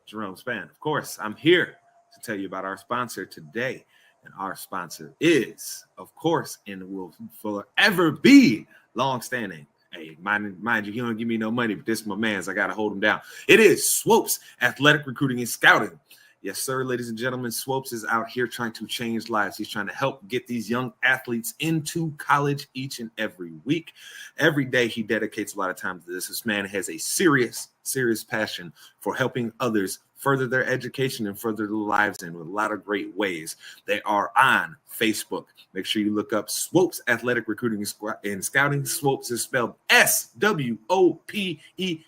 Jerome Span. Of course, I'm here to tell you about our sponsor today. And our sponsor is, of course, and will forever be longstanding. Hey, mind you, he don't give me no money, but this is my man's. I got to hold him down. It is Swopes Athletic Recruiting and Scouting. Yes, sir, ladies and gentlemen, Swopes is out here trying to change lives. He's trying to help get these young athletes into college each and every week. Every day he dedicates a lot of time to this. This man has a serious passion for helping others further their education and further their lives in with a lot of great ways. They are on Facebook. Make sure you look up Swopes Athletic Recruiting and Scouting. Swopes is spelled Swopes. It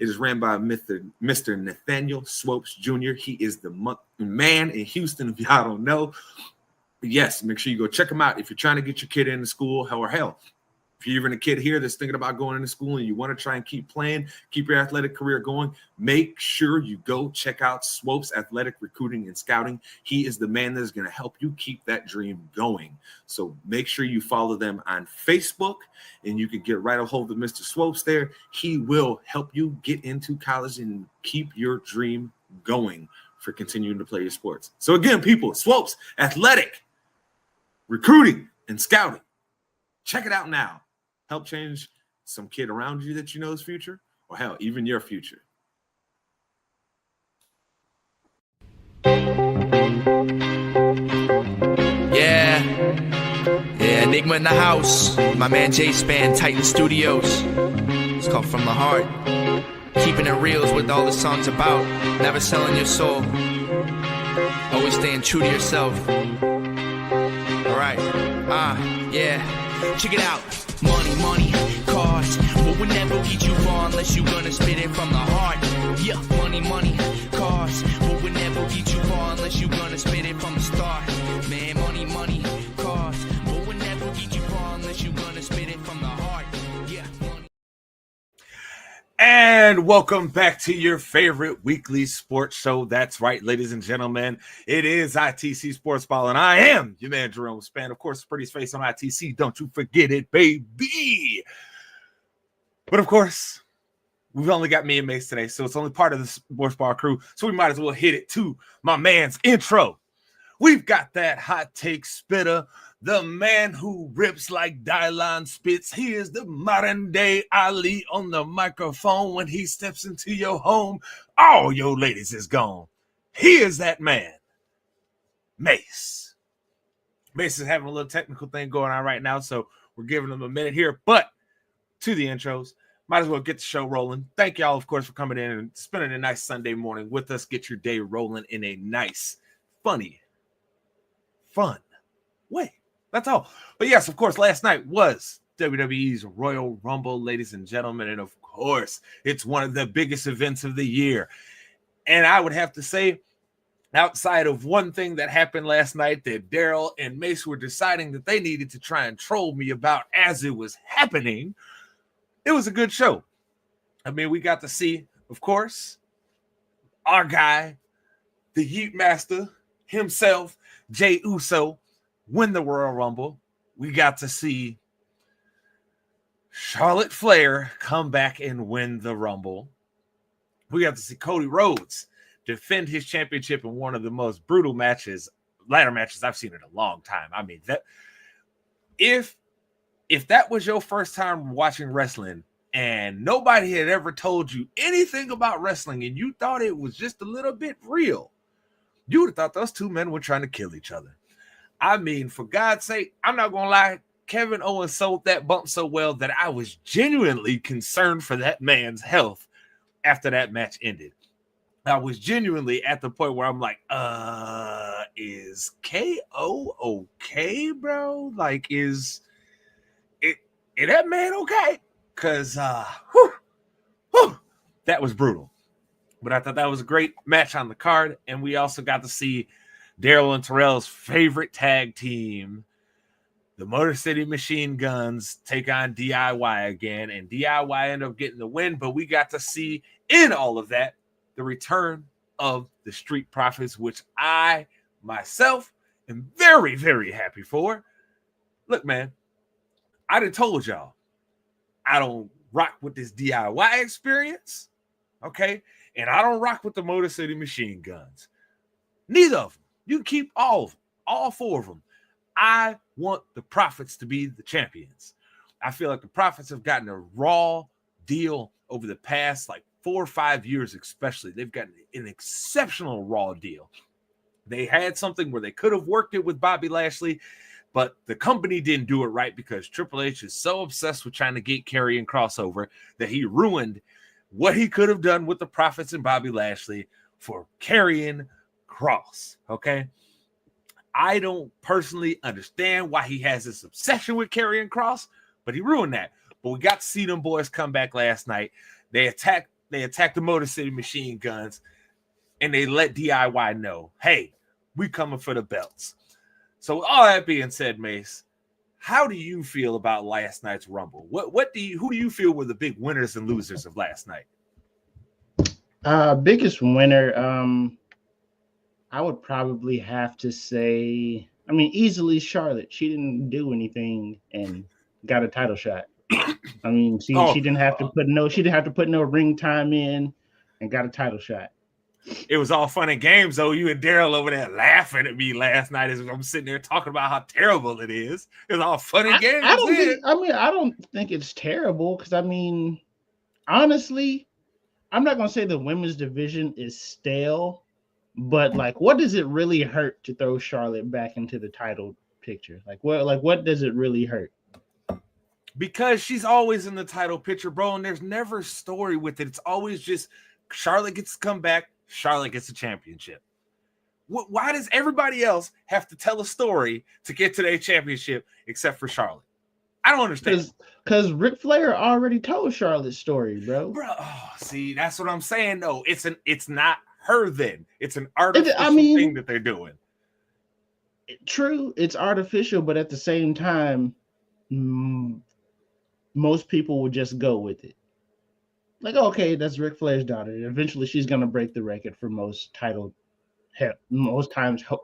is ran by Mr. Nathaniel Swopes Jr. He is the man in Houston, if y'all don't know. Yes, make sure you go check him out if you're trying to get your kid into school, or hell, if you're even a kid here that's thinking about going into school and you want to try and keep playing, keep your athletic career going, make sure you go check out Swopes Athletic Recruiting and Scouting. He is the man that is going to help you keep that dream going. So make sure you follow them on Facebook, and you can get right a hold of Mr. Swopes there. He will help you get into college and keep your dream going for continuing to play your sports. So again, people, Swopes Athletic Recruiting and Scouting. Check it out now. Help change some kid around you that you know's future, or hell, even your future. Yeah, Enigma in the house. My man J Span, Titan Studios. It's called From the Heart. Keeping it real is what all the song's about. Never selling your soul. Always staying true to yourself. Alright, yeah. Check it out. Money, cars. What would never lead you far unless you're gonna spit it from the heart. Yeah, money, cars. What would never lead you far unless you're gonna spit it from the start. Man, money, cars. What would never lead you far unless you're gonna spit it from the heart. Yeah, money. And welcome back to your favorite weekly sports show. That's right, ladies and gentlemen. It is ITC Sportsball, and I am your man, Jerome Span. Of course, prettiest face on ITC. Don't you forget it, baby. But of course, we've only got me and Mace today, so it's only part of the Sportsball crew, so we might as well hit it to my man's intro. We've got that hot take spitter, the man who rips like Dylon spits. He is the modern day Ali on the microphone. When he steps into your home, all your ladies is gone. He is that man, Mace. Mace is having a little technical thing going on right now, so we're giving him a minute here. But to the intros, might as well get the show rolling. Thank y'all, of course, for coming in and spending a nice Sunday morning with us. Get your day rolling in a nice, fun way. That's all. But yes, of course, last night was WWE's Royal Rumble, ladies and gentlemen. And of course, it's one of the biggest events of the year. And I would have to say, outside of one thing that happened last night that Daryl and Mace were deciding that they needed to try and troll me about as it was happening, it was a good show. I mean, we got to see, of course, our guy, the Yeet Master himself, Jey Uso, win the Royal Rumble. We got to see Charlotte Flair come back and win the Rumble. We got to see Cody Rhodes defend his championship in one of the most brutal ladder matches I've seen in a long time. I mean, that if that was your first time watching wrestling and nobody had ever told you anything about wrestling and you thought it was just a little bit real, you would have thought those two men were trying to kill each other. I mean, for God's sake, I'm not going to lie, Kevin Owens sold that bump so well that I was genuinely concerned for that man's health after that match ended. I was genuinely at the point where I'm like, is KO okay, bro? Like, is that man okay? Because, that was brutal. But I thought that was a great match on the card. And we also got to see Daryl and Terrell's favorite tag team, the Motor City Machine Guns, take on DIY again. And DIY ended up getting the win. But we got to see in all of that the return of the Street Profits, which I myself am very, very happy for. Look, man, I done told y'all I don't rock with this DIY experience. Okay. And I don't rock with the Motor City Machine Guns. Neither of them. You can keep all of them, all 4 of them. I want the Profits to be the champions. I feel like the Profits have gotten a raw deal over the past 4 or 5 years, especially. They've gotten an exceptional raw deal. They had something where they could have worked it with Bobby Lashley, but the company didn't do it right because Triple H is so obsessed with trying to get Karrion Kross over that he ruined what he could have done with the Profits and Bobby Lashley for Karrion Kross. Okay. I don't personally understand why he has this obsession with Karrion Kross, but he ruined that. But we got to see them boys come back last night. They attacked the Motor City Machine Guns, and they let DIY know, hey, we coming for the belts. So with all that being said, Mace, how do you feel about last night's Rumble? Who do you feel were the big winners and losers of last night? Biggest winner, I would probably have to say, easily Charlotte. She didn't do anything and got a title shot. She didn't have to put no ring time in and got a title shot. It was all fun and games, though. You and Daryl over there laughing at me last night as I'm sitting there talking about how terrible it is. It was all fun and games. I don't think it's terrible because honestly, I'm not gonna say the women's division is stale, but what does it really hurt to throw Charlotte back into the title picture? What does it really hurt? Because she's always in the title picture, bro, and there's never a story with it. It's always just Charlotte gets to come back, Charlotte gets a championship. Why does everybody else have to tell a story to get to their championship except for Charlotte? I don't understand. Because Ric Flair already told Charlotte's story, bro. See, that's what I'm saying, though. It's not her then. It's an artificial thing that they're doing. True, it's artificial, but at the same time, most people would just go with it. Okay, that's Ric Flair's daughter. Eventually, she's going to break the record for most times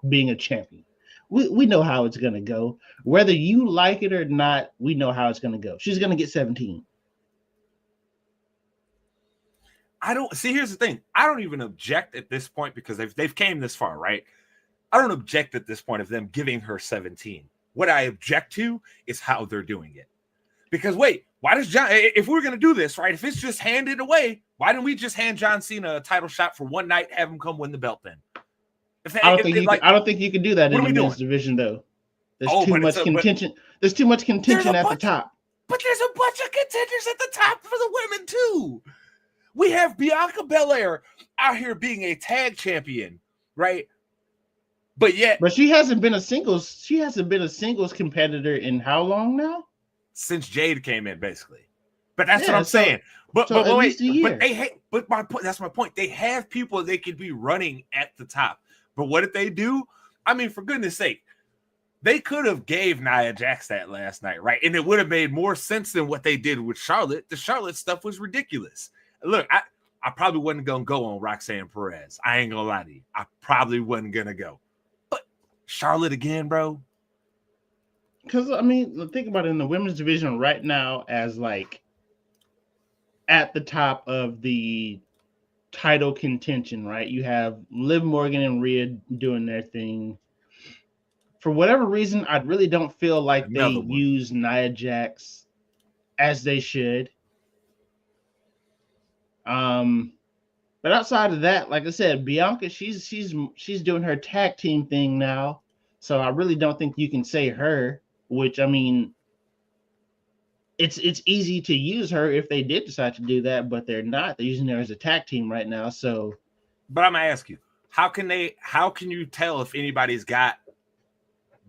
being a champion. We know how it's going to go. Whether you like it or not, we know how it's going to go. She's going to get 17. Here's the thing. I don't even object at this point because they've came this far, right? I don't object at this point of them giving her 17. What I object to is how they're doing it. Because wait, why does if we're going to do this, right? If it's just handed away, why didn't we just hand John Cena a title shot for one night, have him come win the belt then? I don't think you can do that in the men's division, though. There's too much contention. There's too much contention at the top. But there's a bunch of contenders at the top for the women too. We have Bianca Belair out here being a tag champion, right? But she hasn't been a singles. She hasn't been a singles competitor in how long now? Since Jade came in, basically. But that's what I'm saying. But wait, but that's my point. They have people they could be running at the top. But what did they do? For goodness sake, they could have gave Nia Jax that last night, right? And it would have made more sense than what they did with Charlotte. The Charlotte stuff was ridiculous. Look, I probably wasn't going to go on Roxanne Perez. I ain't going to lie to you. I probably wasn't going to go. But Charlotte again, bro. Because, think about it in the women's division right now as at the top of the title contention, right? You have Liv Morgan and Rhea doing their thing. For whatever reason, I really don't feel like they use Nia Jax as they should. But outside of that, like I said, Bianca, she's doing her tag team thing now. So I really don't think you can say her, which it's easy to use her if they did decide to do that, but they're not. They're using her as a tag team right now. So, but I'm gonna ask you, how can you tell if anybody's got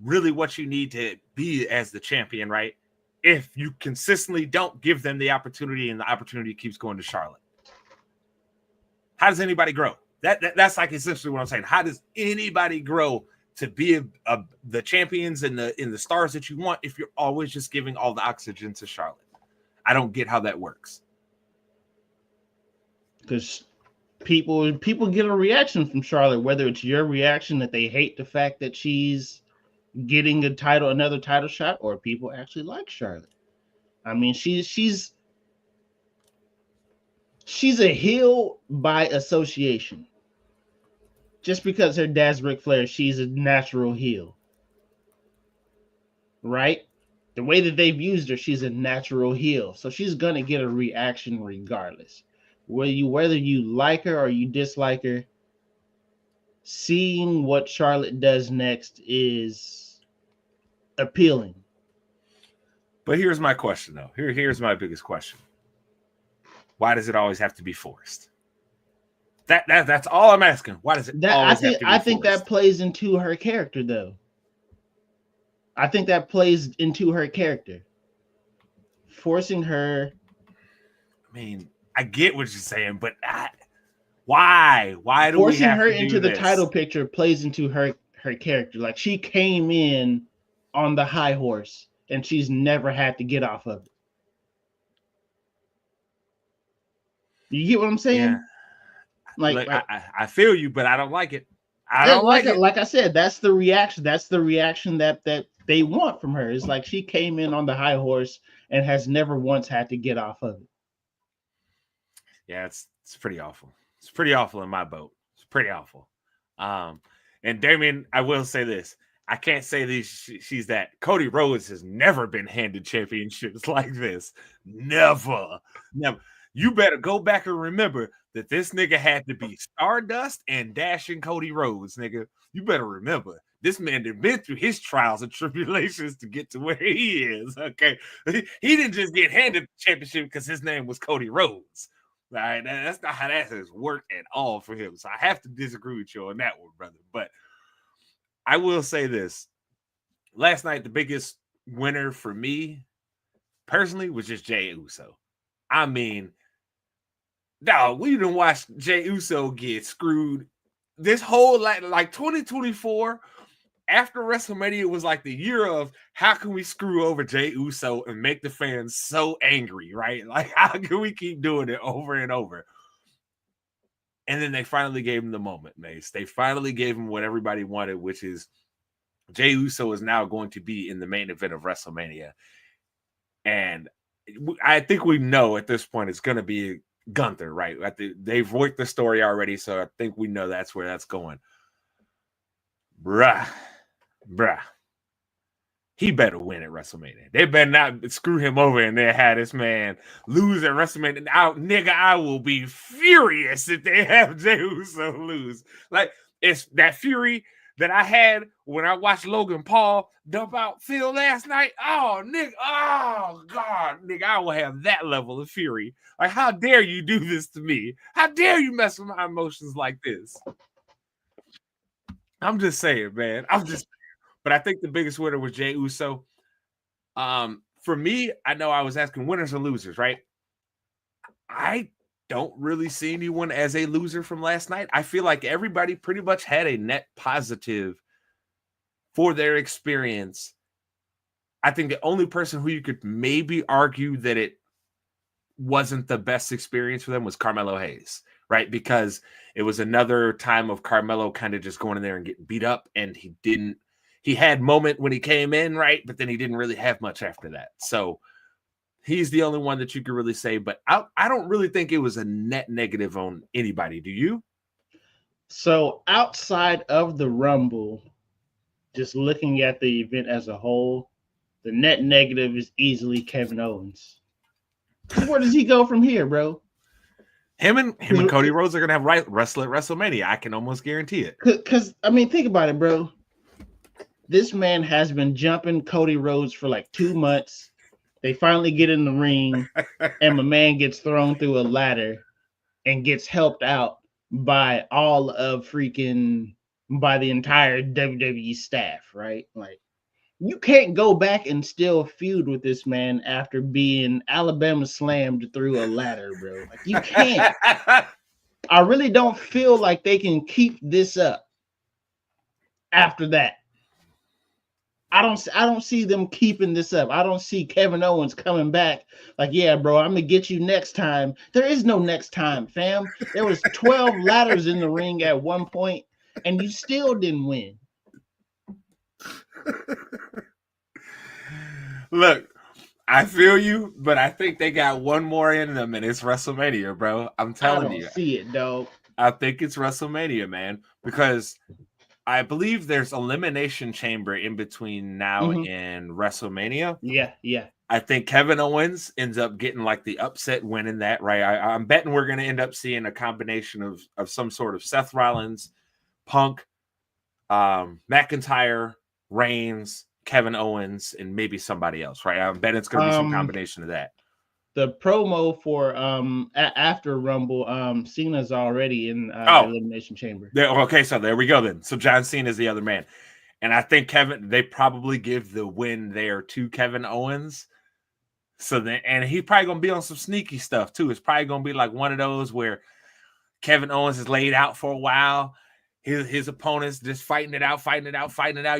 really what you need to be as the champion, right? If you consistently don't give them the opportunity and the opportunity keeps going to Charlotte. How does anybody grow? That's essentially what I'm saying. How does anybody grow to be the champions and the stars that you want if you're always just giving all the oxygen to Charlotte? I don't get how that works. Because people get a reaction from Charlotte, whether it's your reaction that they hate the fact that she's getting another title shot, or people actually like Charlotte. She's She's a heel by association. Just because her dad's Ric Flair, she's a natural heel. Right? The way that they've used her, she's a natural heel. So she's gonna get a reaction regardless. Whether you like her or you dislike her, seeing what Charlotte does next is appealing. But here's my question, though. Here's my biggest question. Why does it always have to be forced? That's all I'm asking. Why does it always have to be forced? I think that plays into her character, though. I think that plays into her character. Forcing her. I mean, I get what you're saying, but why? Why do we have to do this? Forcing her into the title picture plays into her character. Like, she came in on the high horse, and she's never had to get off of it. You get what I'm saying? Yeah. Like I feel you, but I don't like it. I don't like it. Like I said, that's the reaction. That's the reaction that they want from her. It's like she came in on the high horse and has never once had to get off of it. Yeah, it's pretty awful. It's pretty awful in my boat. It's pretty awful. And Damien, I will say this. I can't say she's that. Cody Rhodes has never been handed championships like this. Never. You better go back and remember that this nigga had to be Stardust and Dashing Cody Rhodes, nigga. You better remember. This man had been through his trials and tribulations to get to where he is, okay? He didn't just get handed the championship because his name was Cody Rhodes. All right? That's not how that has worked at all for him. So I have to disagree with you on that one, brother. But I will say this. Last night, the biggest winner for me, personally, was just Jey Uso. I mean, dog, we didn't watch Jey Uso get screwed. This whole, like 2024, after WrestleMania, was like the year of how can we screw over Jey Uso and make the fans so angry, right? Like, how can we keep doing it over and over? And then they finally gave him the moment, Mace. They finally gave him what everybody wanted, which is Jey Uso is now going to be in the main event of WrestleMania. And I think we know at this point it's going to be Gunther, right? They've worked the story already, so I think we know that's where that's going. Bruh. He better win at WrestleMania. They better not screw him over and then have this man lose at WrestleMania. I will be furious if they have Jey Uso lose. Like, it's that fury that I had when I watched Logan Paul dump out Phil last night. Oh, nigga. Oh, God. Nigga, I will have that level of fury. Like, how dare you do this to me? How dare you mess with my emotions like this? I'm just saying, man. But I think the biggest winner was Jey Uso. For me, I know I was asking winners or losers, right? I don't really see anyone as a loser from last night. I feel like everybody pretty much had a net positive for their experience. I think the only person who you could maybe argue that it wasn't the best experience for them was Carmelo Hayes, right? Because it was another time of Carmelo kind of just going in there and getting beat up, and he had moment when he came in, right? But then he didn't really have much after that. So he's the only one that you could really say, but I don't really think it was a net negative on anybody. Do you? So outside of the Rumble, just looking at the event as a whole, the net negative is easily Kevin Owens. Where does he go from here, bro? Him and Cody Rhodes are going to have wrestle at WrestleMania. I can almost guarantee it. Because, I mean, think about it, bro. This man has been jumping Cody Rhodes for like 2 months. They finally get in the ring, and my man gets thrown through a ladder and gets helped out by by the entire WWE staff, right? Like, you can't go back and still feud with this man after being Alabama slammed through a ladder, bro. Like, you can't. I really don't feel like they can keep this up after that. I don't see them keeping this up. I don't see Kevin Owens coming back like, yeah, bro, I'm going to get you next time. There is no next time, fam. There was 12 ladders in the ring at one point, and you still didn't win. Look, I feel you, but I think they got one more in them, and it's WrestleMania, bro. I'm telling you. I don't see it, dog. I think it's WrestleMania, man, because I believe there's Elimination Chamber in between now and WrestleMania. Yeah. I think Kevin Owens ends up getting like the upset win in that, right? I'm betting we're going to end up seeing a combination of some sort of Seth Rollins, Punk, McIntyre, Reigns, Kevin Owens, and maybe somebody else, right? I'm betting it's going to be some combination of that. The promo for after Rumble, Cena's already in Elimination Chamber. Okay, so there we go then. So John Cena is the other man. And I think they probably give the win there to Kevin Owens. So then, and he's probably going to be on some sneaky stuff too. It's probably going to be like one of those where Kevin Owens is laid out for a while. His opponent's just fighting it out.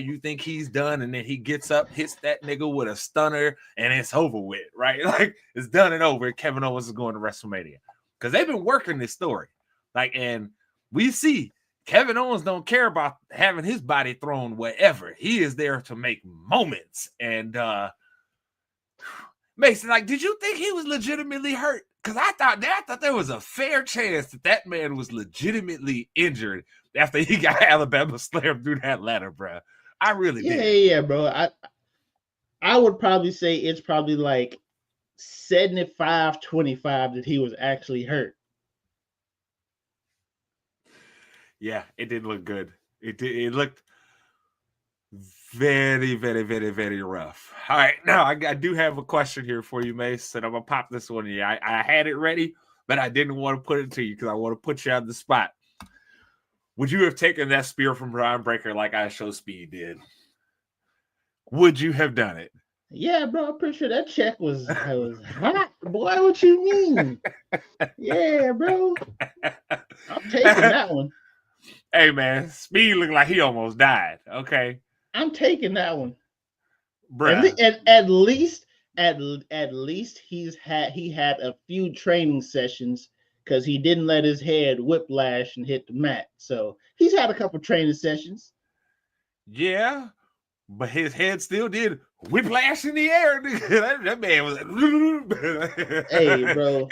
You think he's done, and then he gets up, hits that nigga with a stunner, and it's over with, right? Like, it's done and over. Kevin Owens is going to WrestleMania. Because they've been working this story. Like, and we see Kevin Owens don't care about having his body thrown wherever. He is there to make moments. And Mason, like, did you think he was legitimately hurt? Because I thought there was a fair chance that man was legitimately injured after he got Alabama slammed through that ladder, bro. I really did. Yeah, bro. I would probably say it's probably like 75-25 that he was actually hurt. Yeah, it did look good. It looked very, very, very, very rough. All right, now I do have a question here for you, Mace, and I'm gonna pop this one to you. I had it ready, but I didn't want to put it to you because I want to put you on the spot. Would you have taken that spear from Brian Breaker like I Show Speed did? Would you have done it? Yeah, bro. I'm pretty sure that check was hot. Boy, what you mean? Yeah, bro. I'm taking that one. Hey, man, Speed looked like he almost died. Okay, I'm taking that one, bro. At least he had a few training sessions because he didn't let his head whiplash and hit the mat. So he's had a couple training sessions. Yeah, but his head still did whiplash in the air. That man was like, hey, bro.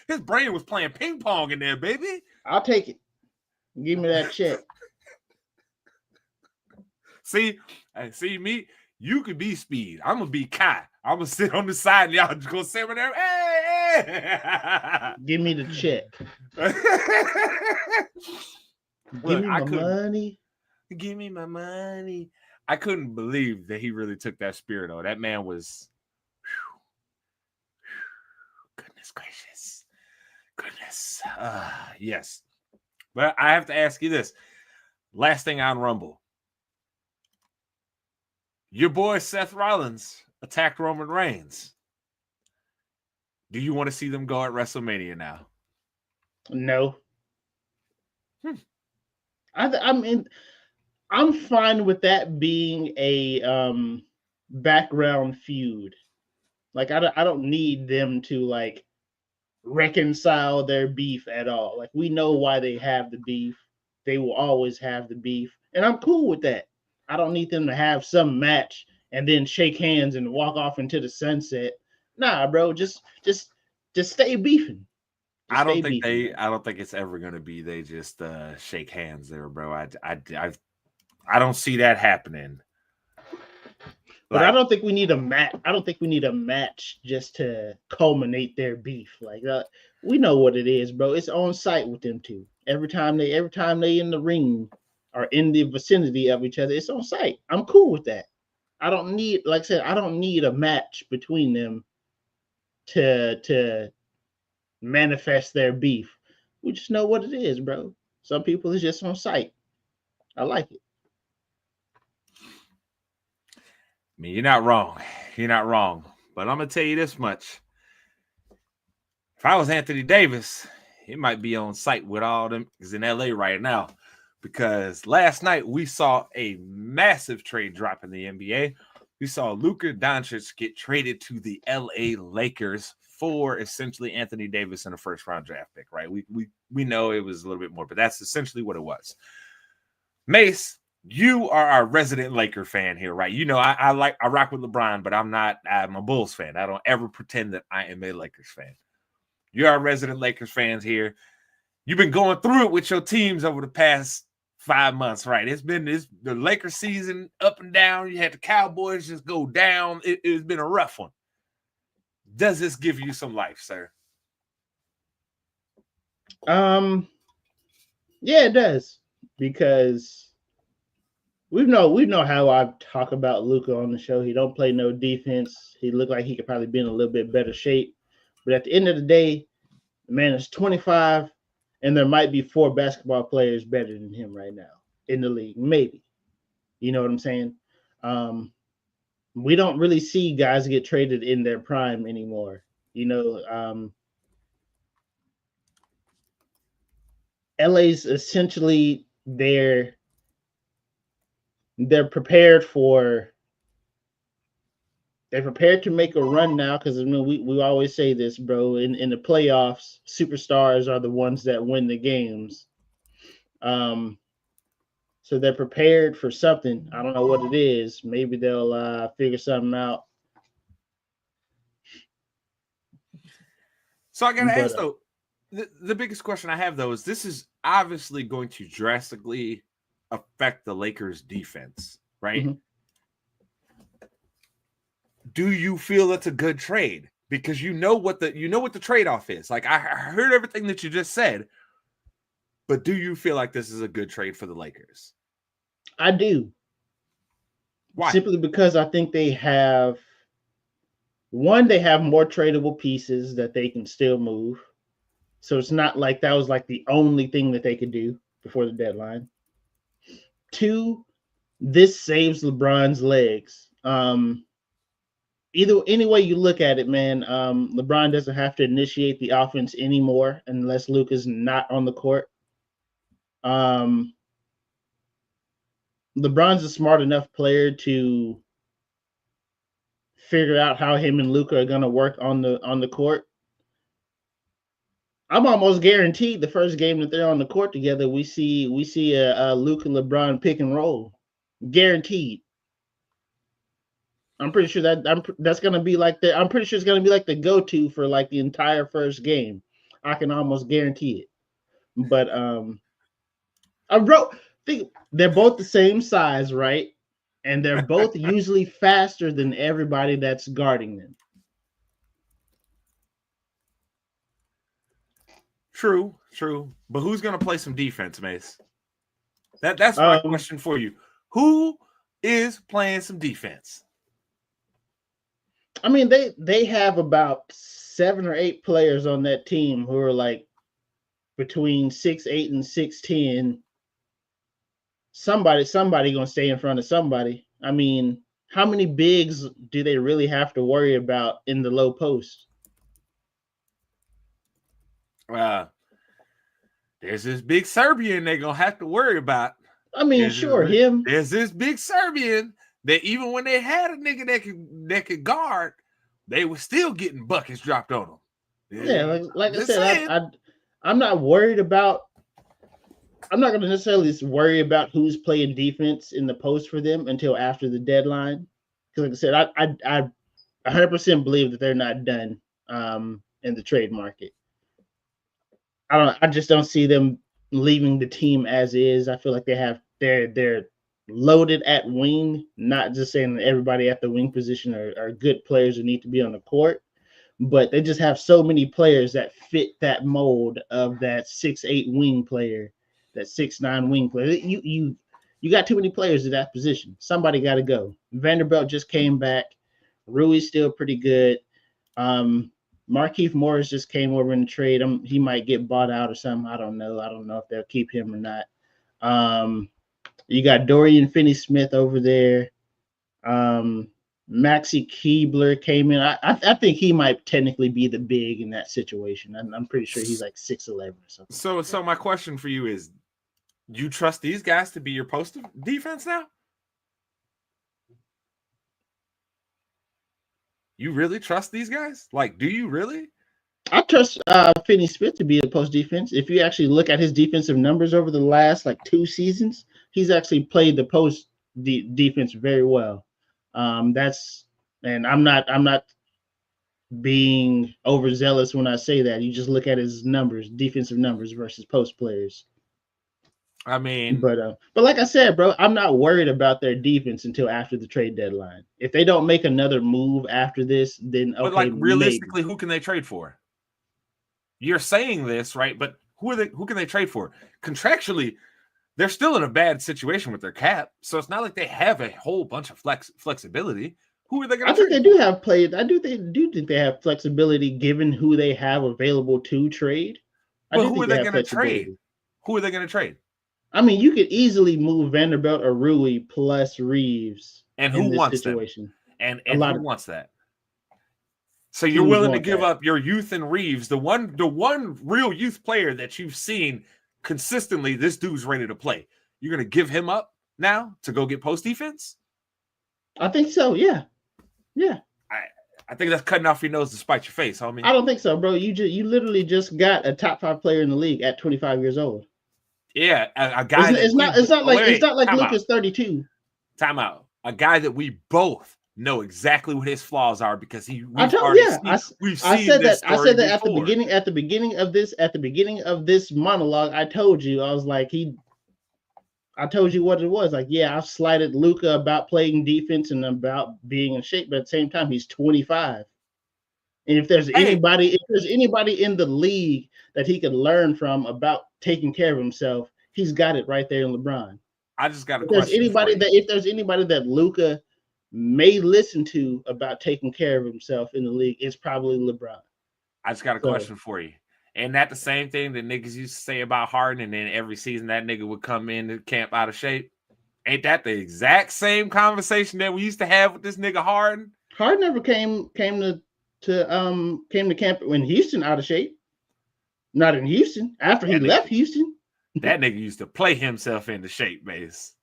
His brain was playing ping pong in there, baby. I'll take it. Give me that check. See me. You could be Speed. I'm gonna be Kai. I'm gonna sit on the side, and y'all just gonna sit over there. Hey! Give me the check. Give me my money. Give me my money. I couldn't believe that he really took that spear, though. That man was. Goodness gracious. Goodness. Yes. But I have to ask you this. Last thing on Rumble. Your boy Seth Rollins attacked Roman Reigns. Do you want to see them go at WrestleMania now? No. I mean, I'm fine with that being a background feud. Like, I don't need them to like reconcile their beef at all. Like, we know why they have the beef. They will always have the beef, and I'm cool with that. I don't need them to have some match and then shake hands and walk off into the sunset. Nah, bro, just stay beefing. I don't think it's ever gonna be they just shake hands there, bro. I don't see that happening. But I don't think we need a match. I don't think we need a match just to culminate their beef. Like, we know what it is, bro. It's on site with them two. Every time they in the ring or in the vicinity of each other, it's on site. I'm cool with that. I don't need, like I said, I don't need a match between them to manifest their beef. We just know what it is, bro. Some people is just on site. I like it. I mean, you're not wrong. But I'm gonna tell you this much. If I was Anthony Davis, he might be on site with all them. He's in LA right now. Because last night we saw a massive trade drop in the NBA. We saw Luka Doncic get traded to the LA Lakers for essentially Anthony Davis in a first-round draft pick, right? We know it was a little bit more, but that's essentially what it was. Mace, you are our resident Laker fan here, right? You know, I rock with LeBron, but I'm a Bulls fan. I don't ever pretend that I am a Lakers fan. You're our resident Lakers fans here. You've been going through it with your teams over the past 5 months, right? It's been the Lakers season up and down. You had the Cowboys just go down. It's been a rough one. Does this give you some life, sir? Yeah, it does, because we know how I talk about Luka on the show. He don't play no defense. He looked like he could probably be in a little bit better shape. But at the end of the day, the man is 25, and there might be 4 basketball players better than him right now in the league. Maybe. You know what I'm saying? We don't really see guys get traded in their prime anymore. You know, LA's essentially they're prepared to make a run now, because I mean we always say this, bro. In the playoffs, superstars are the ones that win the games. So they're prepared for something. I don't know what it is. Maybe they'll figure something out. So I gotta ask though, the biggest question I have though is, this is obviously going to drastically affect the Lakers defense, right? Mm-hmm. Do you feel it's a good trade? Because you know what the trade-off is. Like, I heard everything that you just said, but do you feel like this is a good trade for the Lakers? I do. Why? Simply because I think they have more tradable pieces that they can still move. So it's not like that was like the only thing that they could do before the deadline. 2, this saves LeBron's legs. Any way you look at it, man, LeBron doesn't have to initiate the offense anymore unless Luka's not on the court. LeBron's a smart enough player to figure out how him and Luka are going to work on the court. I'm almost guaranteed the first game that they're on the court together, we see a Luka LeBron pick and roll. Guaranteed. I'm pretty sure that's going to be like I'm pretty sure it's going to be like the go-to for like the entire first game. I can almost guarantee it. But they're both the same size, right? And they're both usually faster than everybody that's guarding them. True. But who's going to play some defense, Mace? That's my question for you. Who is playing some defense? I mean, they have about 7 or 8 players on that team who are like between 6'8" and 6'10". Somebody gonna stay in front of somebody. I mean, how many bigs do they really have to worry about in the low post? There's this big Serbian they're gonna have to worry about. I mean, There's this big Serbian that even when they had a nigga that could guard, they were still getting buckets dropped on them. Yeah, like I said, I'm not worried about. I'm not going to necessarily worry about who's playing defense in the post for them until after the deadline. Because, like I said, I 100% believe that they're not done in the trade market. I just don't see them leaving the team as is. I feel like they're loaded at wing. Not just saying that everybody at the wing position are good players who need to be on the court, but they just have so many players that fit that mold of that 6'8" wing player. That 6'9" wing player. You got too many players at that position. Somebody got to go. Vanderbilt just came back. Rui's still pretty good. Markieff Morris just came over in the trade. He might get bought out or something. I don't know if they'll keep him or not. You got Dorian Finney-Smith over there. Maxi Keebler came in. I think he might technically be the big in that situation. I'm pretty sure he's like 6'11" or something. So my question for you is, you trust these guys to be your post defense now? You really trust these guys? Like, do you really? I trust Finney-Smith to be a post defense. If you actually look at his defensive numbers over the last like 2 seasons, he's actually played the post defense very well. And I'm not being overzealous when I say that. You just look at his numbers, defensive numbers versus post players. I mean, but like I said, bro, I'm not worried about their defense until after the trade deadline. If they don't make another move after this, then okay. But like realistically, who can they trade for? You're saying this, right? But who can they trade for? Contractually, they're still in a bad situation with their cap, so it's not like they have a whole bunch of flexibility. Who are they going to? I think they do have played. I do think they have flexibility given who they have available to trade. But who are they going to trade? Who are they going to trade? I mean, you could easily move Vanderbilt or Rui plus Reeves. And who wants situation. Them? And who wants that? So you're willing to give up your youth and Reeves, the one real youth player that you've seen consistently. This dude's ready to play. You're going to give him up now to go get post defense? I think so. Yeah. I think that's cutting off your nose to spite your face, homie. I don't think so, bro. You literally just got a top 5 player in the league at 25 years old. Yeah, a guy. It's not like Luka's 32. Time out. A guy that we both know exactly what his flaws are because we've seen this at the beginning of this monologue. I told you, I was like, I told you what it was. Like, yeah, I've slighted Luka about playing defense and about being in shape, but at the same time, he's 25. And if there's anybody in the league that he could learn from about taking care of himself, he's got it right there in LeBron. I just got a question. If there's anybody that Luka may listen to about taking care of himself in the league, it's probably LeBron. I just got a question for you. And that the same thing that niggas used to say about Harden, and then every season that nigga would come in to camp out of shape? Ain't that the exact same conversation that we used to have with this nigga Harden? Harden never came to camp in Houston out of shape. Not in Houston. After he left Houston. That nigga used to play himself into shape, base.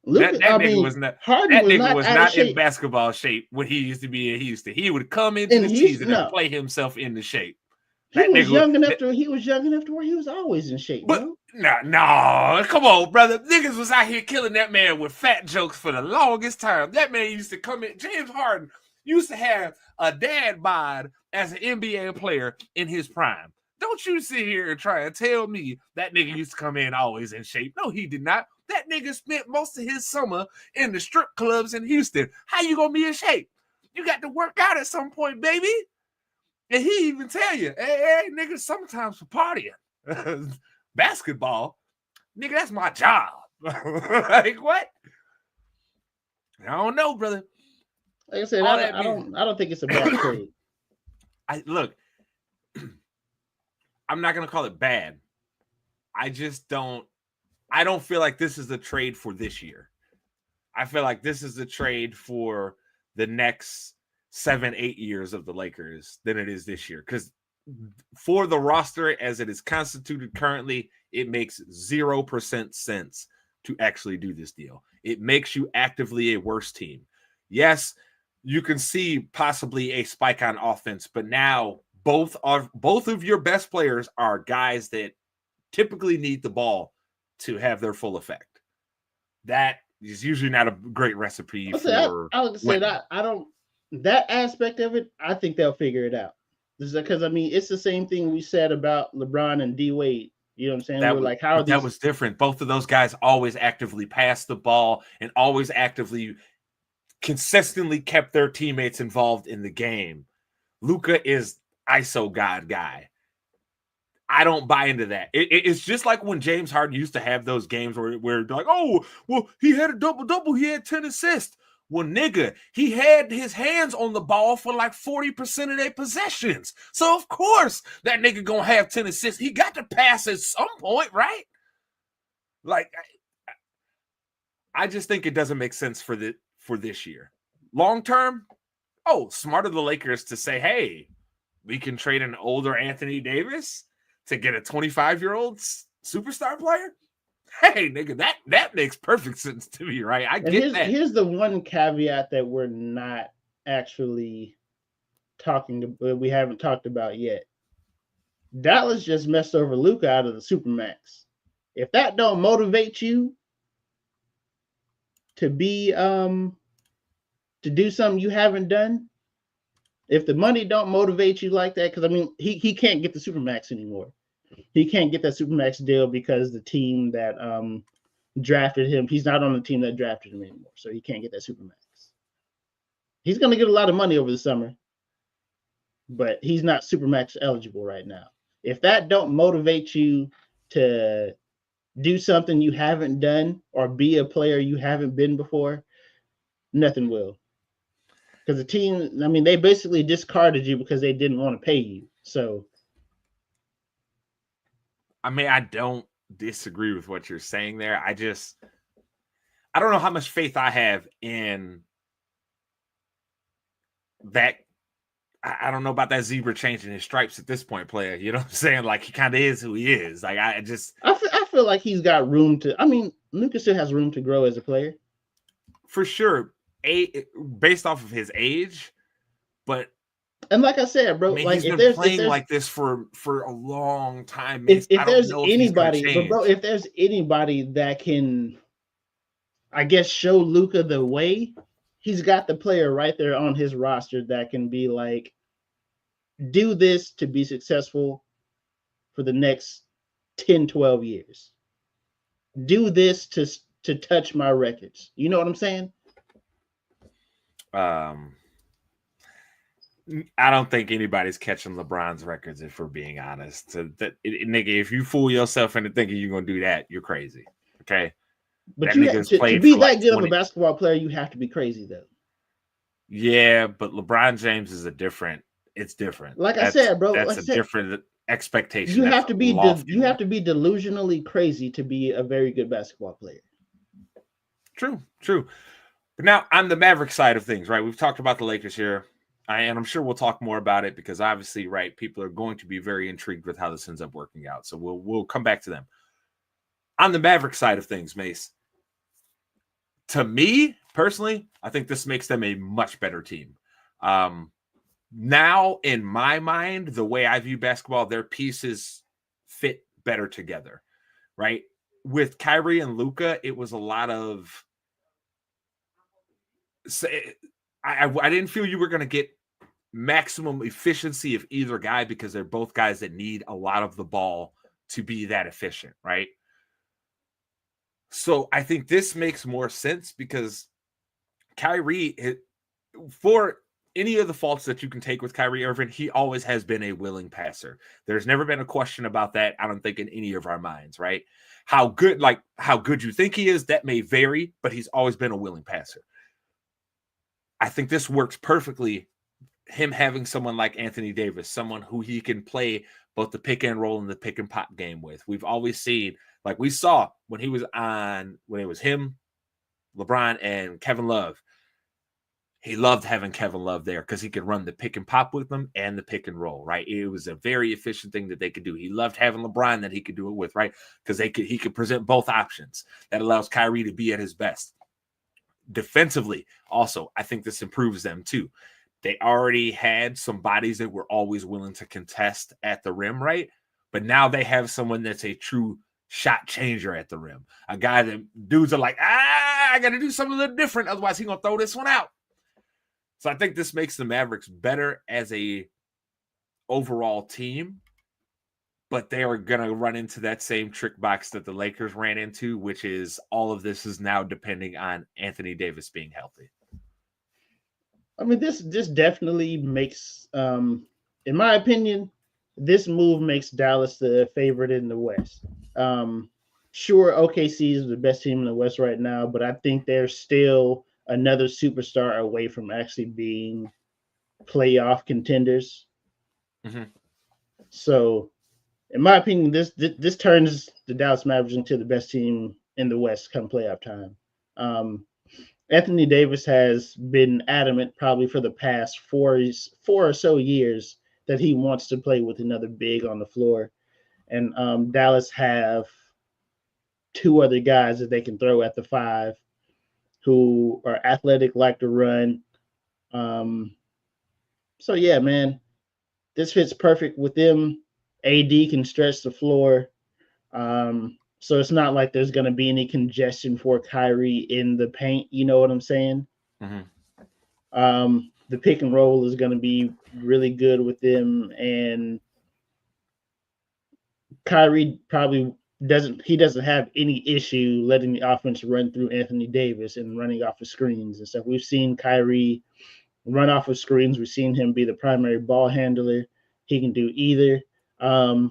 Luka, that nigga was not in basketball shape when he used to be in Houston. He would come into the season and play himself into shape. He was young enough to where he was always in shape. But no, come on, brother. Niggas was out here killing that man with fat jokes for the longest time. That man used to come in. James Harden used to have a dad bod as an NBA player in his prime. Don't you sit here and try and tell me that nigga used to come in always in shape. No, he did not. That nigga spent most of his summer in the strip clubs in Houston. How you gonna be in shape? You got to work out at some point, baby. And he even tell you, hey, nigga, sometimes for partying. Basketball, nigga, that's my job. Like, what? I don't know, brother. Like I said, I don't think it's a bad trade. Look, I'm not gonna call it bad. I don't feel like this is a trade for this year. I feel like this is a trade for the next 7-8 years of the Lakers than it is this year. Because for the roster as it is constituted currently, it makes 0% sense to actually do this deal. It makes you actively a worse team. Yes, you can see possibly a spike on offense, but now both of your best players are guys that typically need the ball to have their full effect. That is usually not a great recipe for I would say that I don't that aspect of it, I think they'll figure it out. Because I mean, it's the same thing we said about LeBron and D Wade. You know what I'm saying? That was different. Both of those guys always actively passed the ball and always actively consistently kept their teammates involved in the game. Luka is ISO God guy. I don't buy into that. It's just like when James Harden used to have those games where they're like, oh, well, he had a double-double. He had 10 assists. Well, nigga, he had his hands on the ball for like 40% of their possessions. So, of course, that nigga gonna have 10 assists. He got to pass at some point, right? Like, I just think it doesn't make sense for this year. Long term, smart of the Lakers to say, hey, we can trade an older Anthony Davis to get a 25-year-old superstar player. Hey, nigga, that makes perfect sense to me, right? I get that. Here's the one caveat that we're not actually we haven't talked about yet. Dallas just messed over Luka out of the Supermax. If that don't motivate you to be to do something you haven't done, if the money don't motivate you like that, because I mean he can't get the Supermax anymore. He can't get that Supermax deal because the team that drafted him, he's not on the team that drafted him anymore, so he can't get that Supermax. He's going to get a lot of money over the summer, but he's not Supermax eligible right now. If that don't motivate you to do something you haven't done or be a player you haven't been before, nothing will. Because the team, I mean, they basically discarded you because they didn't want to pay you. So, I mean, I don't disagree with what you're saying there. I don't know how much faith I have in that. I don't know about that zebra changing his stripes at this point, player. You know what I'm saying? Like, he kind of is who he is. Like, I feel like he's got room to. I mean, Luka still has room to grow as a player, for sure. Based off of his age, but and like I said, bro, I mean, like he's if been playing like this for a long time. If there's anybody that can, I guess, show Luka the way, he's got the player right there on his roster that can be like, do this to be successful for the next 10, 12 years. Do this to touch my records. You know what I'm saying? I don't think anybody's catching LeBron's records, if we're being honest. Nigga, if you fool yourself into thinking you're going to do that, you're crazy. Okay? But to be that good of a basketball player, you have to be crazy, though. Yeah, but LeBron James is it's different. Like I said, bro. That's a different expectation. You have to be delusionally crazy to be a very good basketball player. True. But now on the Mavericks side of things, right? We've talked about the Lakers here. And I'm sure we'll talk more about it because obviously, right, people are going to be very intrigued with how this ends up working out. So we'll come back to them. On the Mavericks side of things, Mace, to me, personally, I think this makes them a much better team. Now, in my mind, the way I view basketball, their pieces fit better together, right? With Kyrie and Luka, it was a lot of I didn't feel you were going to get maximum efficiency of either guy because they're both guys that need a lot of the ball to be that efficient, right? So I think this makes more sense because Kyrie, for any of the faults that you can take with Kyrie Irving, he always has been a willing passer. There's never been a question about that, I don't think, in any of our minds, right? How good you think he is, that may vary, but he's always been a willing passer. I think this works perfectly, him having someone like Anthony Davis, someone who he can play both the pick and roll and the pick and pop game with. We've always seen, like we saw when it was him, LeBron, and Kevin Love. He loved having Kevin Love there because he could run the pick and pop with them and the pick and roll, right? It was a very efficient thing that they could do. He loved having LeBron that he could do it with, right? Because he could present both options. That allows Kyrie to be at his best. Defensively, also, I think this improves them too. They already had some bodies that were always willing to contest at the rim, right? But now they have someone that's a true shot changer at the rim. A guy that dudes are like, I got to do something a little different. Otherwise, he's going to throw this one out. So I think this makes the Mavericks better as a overall team. But they are going to run into that same trick box that the Lakers ran into, which is all of this is now depending on Anthony Davis being healthy. I mean, this definitely makes, in my opinion, this move makes Dallas the favorite in the West. Sure, OKC is the best team in the West right now, but I think they're still another superstar away from actually being playoff contenders. Mm-hmm. So, in my opinion, this turns the Dallas Mavericks into the best team in the West come playoff time. Anthony Davis has been adamant probably for the past four or so years that he wants to play with another big on the floor. And Dallas have two other guys that they can throw at the five who are athletic, like to run. So, yeah, man, this fits perfect with them. AD can stretch the floor. So it's not like there's going to be any congestion for Kyrie in the paint. You know what I'm saying? Mm-hmm. The pick and roll is going to be really good with them, and Kyrie probably doesn't have any issue letting the offense run through Anthony Davis and running off of screens and stuff. We've seen Kyrie run off of screens. We've seen him be the primary ball handler. He can do either. I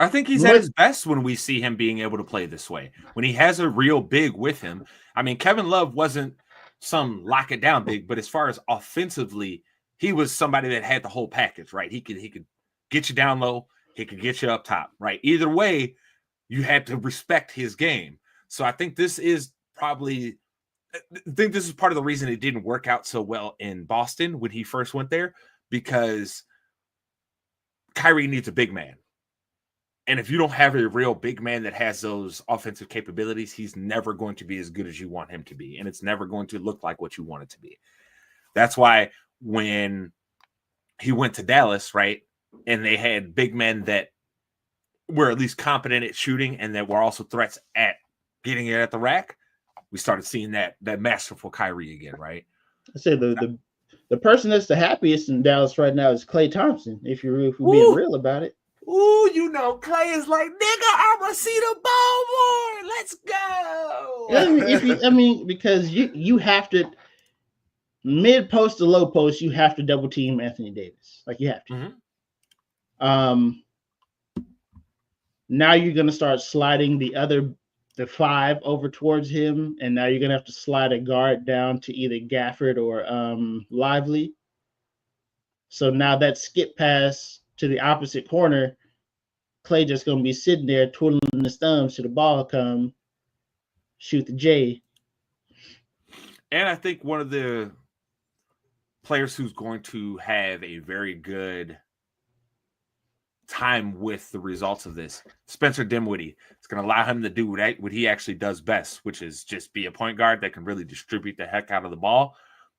think he's at his best when we see him being able to play this way. When he has a real big with him. I mean, Kevin Love wasn't some lock it down big, but as far as offensively, he was somebody that had the whole package, right? He could get you down low, he could get you up top, right? Either way, you had to respect his game. So I think this is part of the reason it didn't work out so well in Boston when he first went there, because Kyrie needs a big man. And if you don't have a real big man that has those offensive capabilities, he's never going to be as good as you want him to be. And it's never going to look like what you want it to be. That's why when he went to Dallas, right, and they had big men that were at least competent at shooting and that were also threats at getting it at the rack, we started seeing that masterful Kyrie again, right? I said the person that's the happiest in Dallas right now is Klay Thompson, if we're being real about it. Ooh, you know, Klay is like, nigga, I'ma see the ball more. Let's go. Because you have to mid post to low post, you have to double team Anthony Davis. Like you have to. Mm-hmm. Now you're gonna start sliding the 5 over towards him, and now you're gonna have to slide a guard down to either Gafford or Lively. So now that skip pass to the opposite corner, Klay just gonna be sitting there twiddling his thumbs till the ball come, shoot the J. And I think one of the players who's going to have a very good time with the results of this, Spencer Dinwiddie. It's going to allow him to do what he actually does best, which is just be a point guard that can really distribute the heck out of the ball.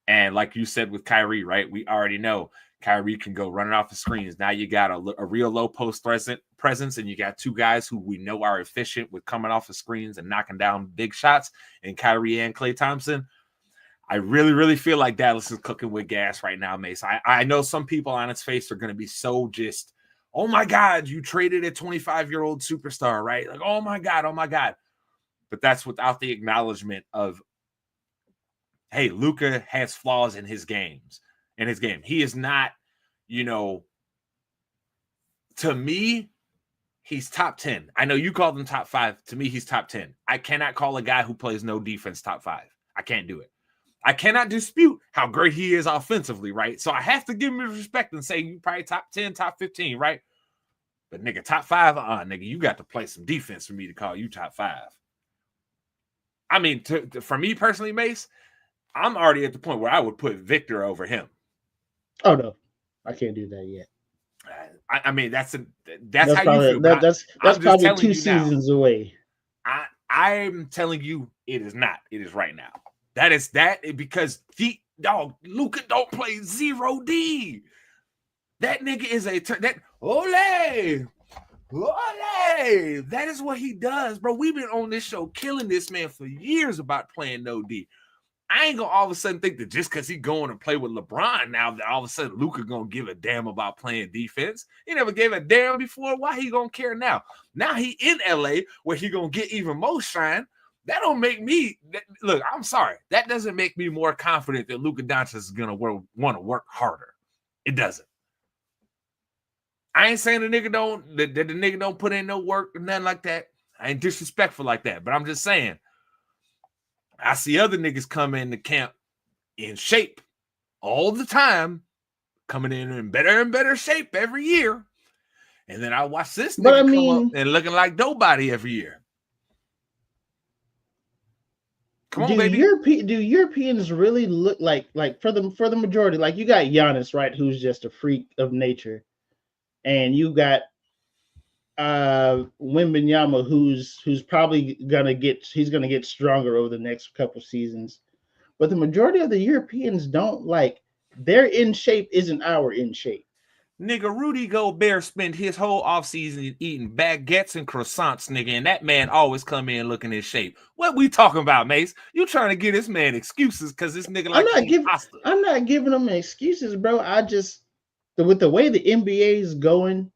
And like you said with Kyrie, right, we already know Kyrie can go running off the screens. Now you got a real low post presence, and you got two guys who we know are efficient with coming off the screens and knocking down big shots, and Kyrie and Klay Thompson. I really, really feel like Dallas is cooking with gas right now, Mace. I know some people on its face are going to be so just, oh my God, you traded a 25-year-old superstar, right? Like, oh my God. But that's without the acknowledgement of, hey, Luka has flaws in his game. He is not, to me, he's top 10. I know you called him top 5. To me, he's top 10. I cannot call a guy who plays no defense top 5. I can't do it. I cannot dispute how great he is offensively, right? So I have to give him his respect and say you probably top 10, top 15, right? But nigga, top 5, nigga, you got to play some defense for me to call you top 5. I mean, for me personally, Mace, I'm already at the point where I would put Victor over him. Oh no, I can't do that yet. I mean, that's how probably, you feel. That's probably 2 seasons away. I'm telling you, it is not. It is right now. That is because Luka don't play 0D. That nigga is ole. That is what he does, bro. We've been on this show killing this man for years about playing no D. I ain't gonna all of a sudden think that just because he going to play with LeBron now that all of a sudden Luka gonna give a damn about playing defense. He never gave a damn before. Why he gonna care now? Now he in LA where he gonna get even more shine. That don't make me look. I'm sorry. That doesn't make me more confident that Luka Doncic is gonna want to work harder. It doesn't. I ain't saying the nigga don't put in no work or nothing like that. I ain't disrespectful like that, but I'm just saying. I see other niggas come into camp in shape all the time, coming in better and better shape every year. And then I watch this nigga come up and looking like nobody every year. Come on, baby. Do Europeans really look like for the majority? Like you got Giannis, right, who's just a freak of nature, and you got Wembanyama, who's probably gonna get stronger over the next couple seasons. But the majority of the Europeans don't their in shape isn't our in shape. Nigga, Rudy Gobert spent his whole offseason eating baguettes and croissants, nigga, and that man always come in looking in shape. What we talking about, Mace? You trying to give this man excuses because this nigga like pasta. I'm not giving him excuses, bro. I just, with the way the NBA is going,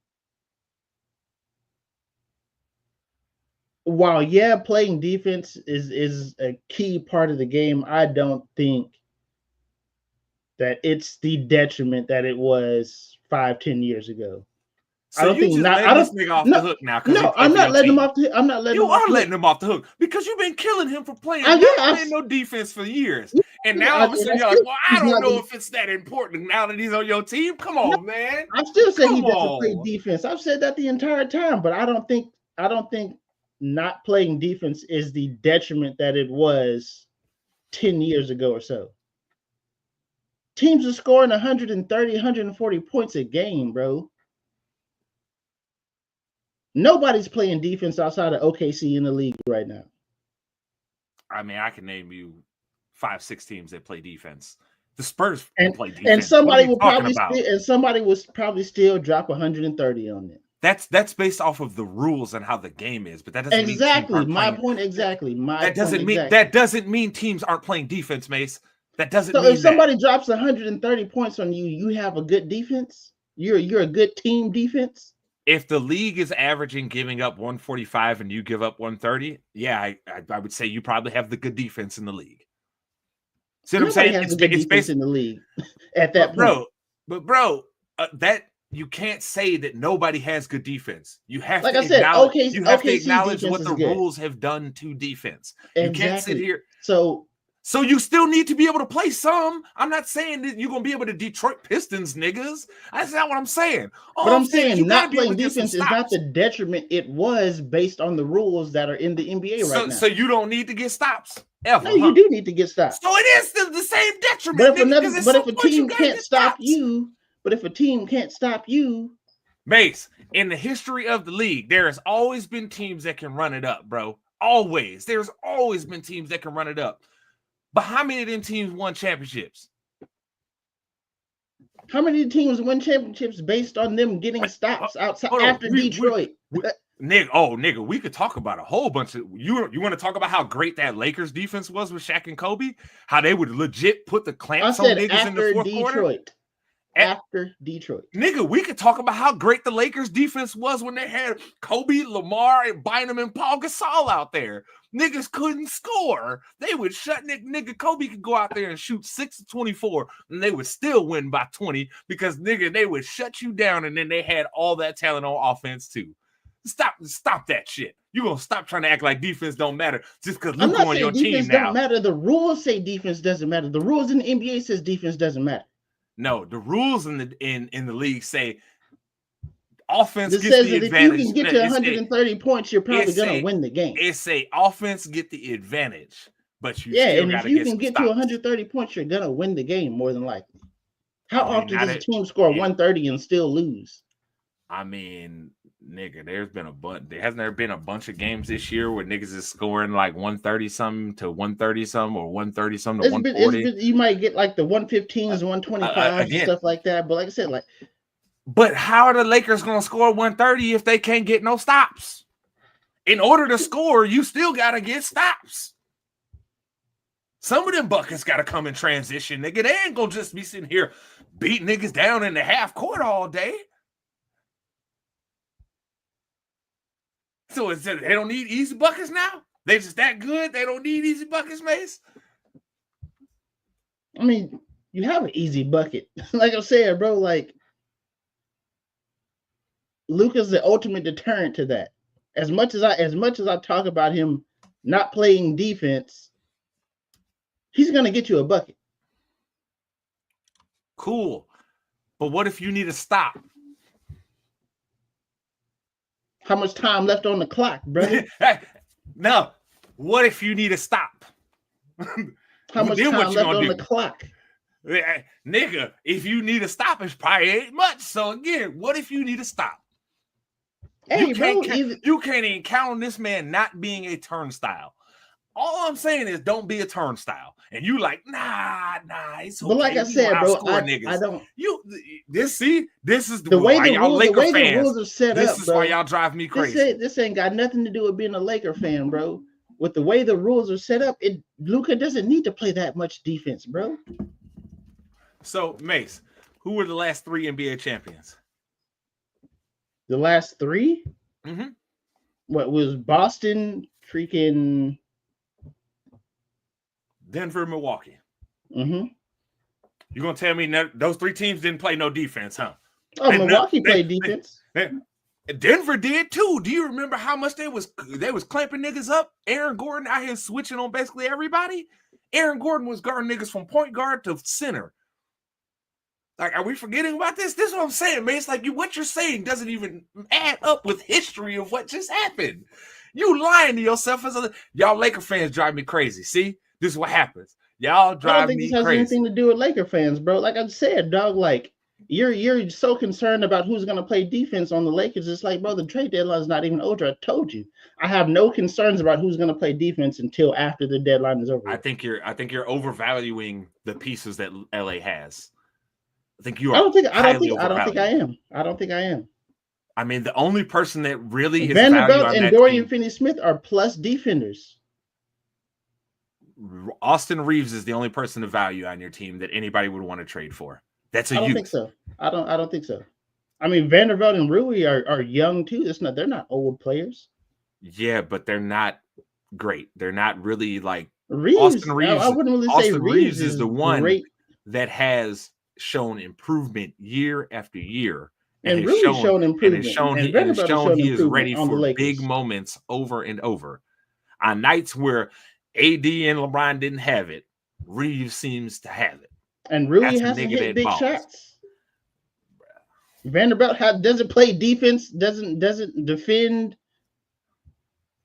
while playing defense is a key part of the game, I don't think that it's the detriment that it was 5-10 years ago. So I don't think this nigga off the hook now. No, I'm not letting him off the hook. I'm not letting him off the hook. You are letting him off the hook because you've been killing him for playing no defense for years. And now all of a sudden you're like, well, I don't know if it's that important now that he's on your team. Come on, man. I'm still saying he doesn't play defense. I've said that the entire time, but I don't think not playing defense is the detriment that it was 10 years ago or so. Teams are scoring 130, 140 points a game, bro. Nobody's playing defense outside of OKC in the league right now. I mean, I can name you 5-6 teams that play defense. The Spurs play defense. And somebody will probably still drop 130 on them. That's based off of the rules and how the game is, but that doesn't mean that doesn't mean teams aren't playing defense, Mace. That doesn't mean if somebody drops 130 points on you, you have a good defense. You're a good team defense. If the league is averaging giving up 145 and you give up 130, I would say you probably have the good defense in the league. See what I'm saying? It's based in the league at that point. Bro, that you can't say that nobody has good defense. You have to acknowledge what the rules have done to defense. Exactly. You can't sit here. So you still need to be able to play some. I'm not saying that you're going to be able to Detroit Pistons, niggas. That's not what I'm saying. But I'm saying not playing defense is not the detriment it was based on the rules that are in the NBA right now. So you don't need to get stops ever. No, you do need to get stops. So it is still the same detriment. But if a team can't stop you, Mace, in the history of the league, there has always been teams that can run it up, bro. Always. There's always been teams that can run it up. But how many of them teams won championships? How many teams win championships based on them getting stops outside after Detroit? Nigga, we could talk about a whole bunch of you want to talk about how great that Lakers defense was with Shaq and Kobe? How they would legit put the clamps on niggas in the fourth quarter? After Detroit. Nigga, we could talk about how great the Lakers defense was when they had Kobe, Lamar, and Bynum and Paul Gasol out there. Niggas couldn't score. They would shut nigga Kobe could go out there and shoot 6 of 24, and they would still win by 20 because nigga they would shut you down, and then they had all that talent on offense too. Stop that shit. You're gonna stop trying to act like defense don't matter just because Luka on your team now. Don't matter. The rules say defense doesn't matter. The rules in the NBA says defense doesn't matter. No, the rules in the league say offense gets the advantage. If you can get to 130 points, you're probably going to win the game. It say offense get the advantage, but you and if you can get to 130 points, you're going to win the game more than likely. How often does a team score 130 and still lose? I mean, nigga, hasn't there been a bunch of games this year where niggas is scoring like 130 something to 130 something or 130 something to 140? You might get like the 115s, 125 stuff like that. But like I said, but how are the Lakers going to score 130 if they can't get no stops? In order to score, you still got to get stops. Some of them buckets got to come in transition, nigga. They ain't going to just be sitting here beating niggas down in the half court all day. So they don't need easy buckets now? They just that good? They don't need easy buckets, Mace? I mean, you have an easy bucket. Like I said, bro, like Luka's the ultimate deterrent to that. As much as I talk about him not playing defense, he's gonna get you a bucket. Cool. But what if you need a stop? How much time left on the clock, brother? No. What if you need a stop? How much time left on the clock? Nigga, if you need a stop, it's probably ain't much. So again, what if you need a stop? Hey, you can't even count on this man not being a turnstile. All I'm saying is don't be a turnstile. And you like, nah, it's okay. But like I said, bro, I don't. This is The way why the y'all rules, Laker the way fans, the rules are set this up, is bro. why y'all drive me crazy. This ain't got nothing to do with being a Laker fan, bro. With the way the rules are set up, Luka doesn't need to play that much defense, bro. So, Mace, who were the last 3 NBA champions? The last 3? Mm-hmm. What was Boston, freaking Denver, Milwaukee. Mm-hmm. You're gonna tell me those 3 teams didn't play no defense, huh? Oh, Milwaukee played defense. Denver did too. Do you remember how much they was clamping niggas up? Aaron Gordon out here switching on basically everybody. Aaron Gordon was guarding niggas from point guard to center. Like, are we forgetting about this? This is what I'm saying, man. It's like what you're saying doesn't even add up with history of what just happened. You lying to yourself. Y'all Laker fans drive me crazy. See, this is what happens. Y'all drive me crazy. I don't think this has anything to do with Laker fans, bro. Like I said, dog, like you're so concerned about who's gonna play defense on the Lakers. It's like, bro, the trade deadline is not even over. I told you. I have no concerns about who's gonna play defense until after the deadline is over. I think you're overvaluing the pieces that LA has. I think you are. I don't think I am. I mean, the only person that really is Vanderbilt and Dorian Finney-Smith are plus defenders. Austin Reeves is the only person of value on your team that anybody would want to trade for. That's I don't think so. I don't think so. I mean, Vanderbilt and Rui are young too. They're not old players. Yeah, but they're not great. They're not really like Reeves. Austin Reeves. I wouldn't really say Reeves is the one that has shown improvement year after year. And Rui's shown improvement. And it's shown he is ready for big moments over and over. On nights where AD and LeBron didn't have it, Reeves seems to have it. And Rui has to hit big shots. Vanderbilt doesn't play defense, doesn't defend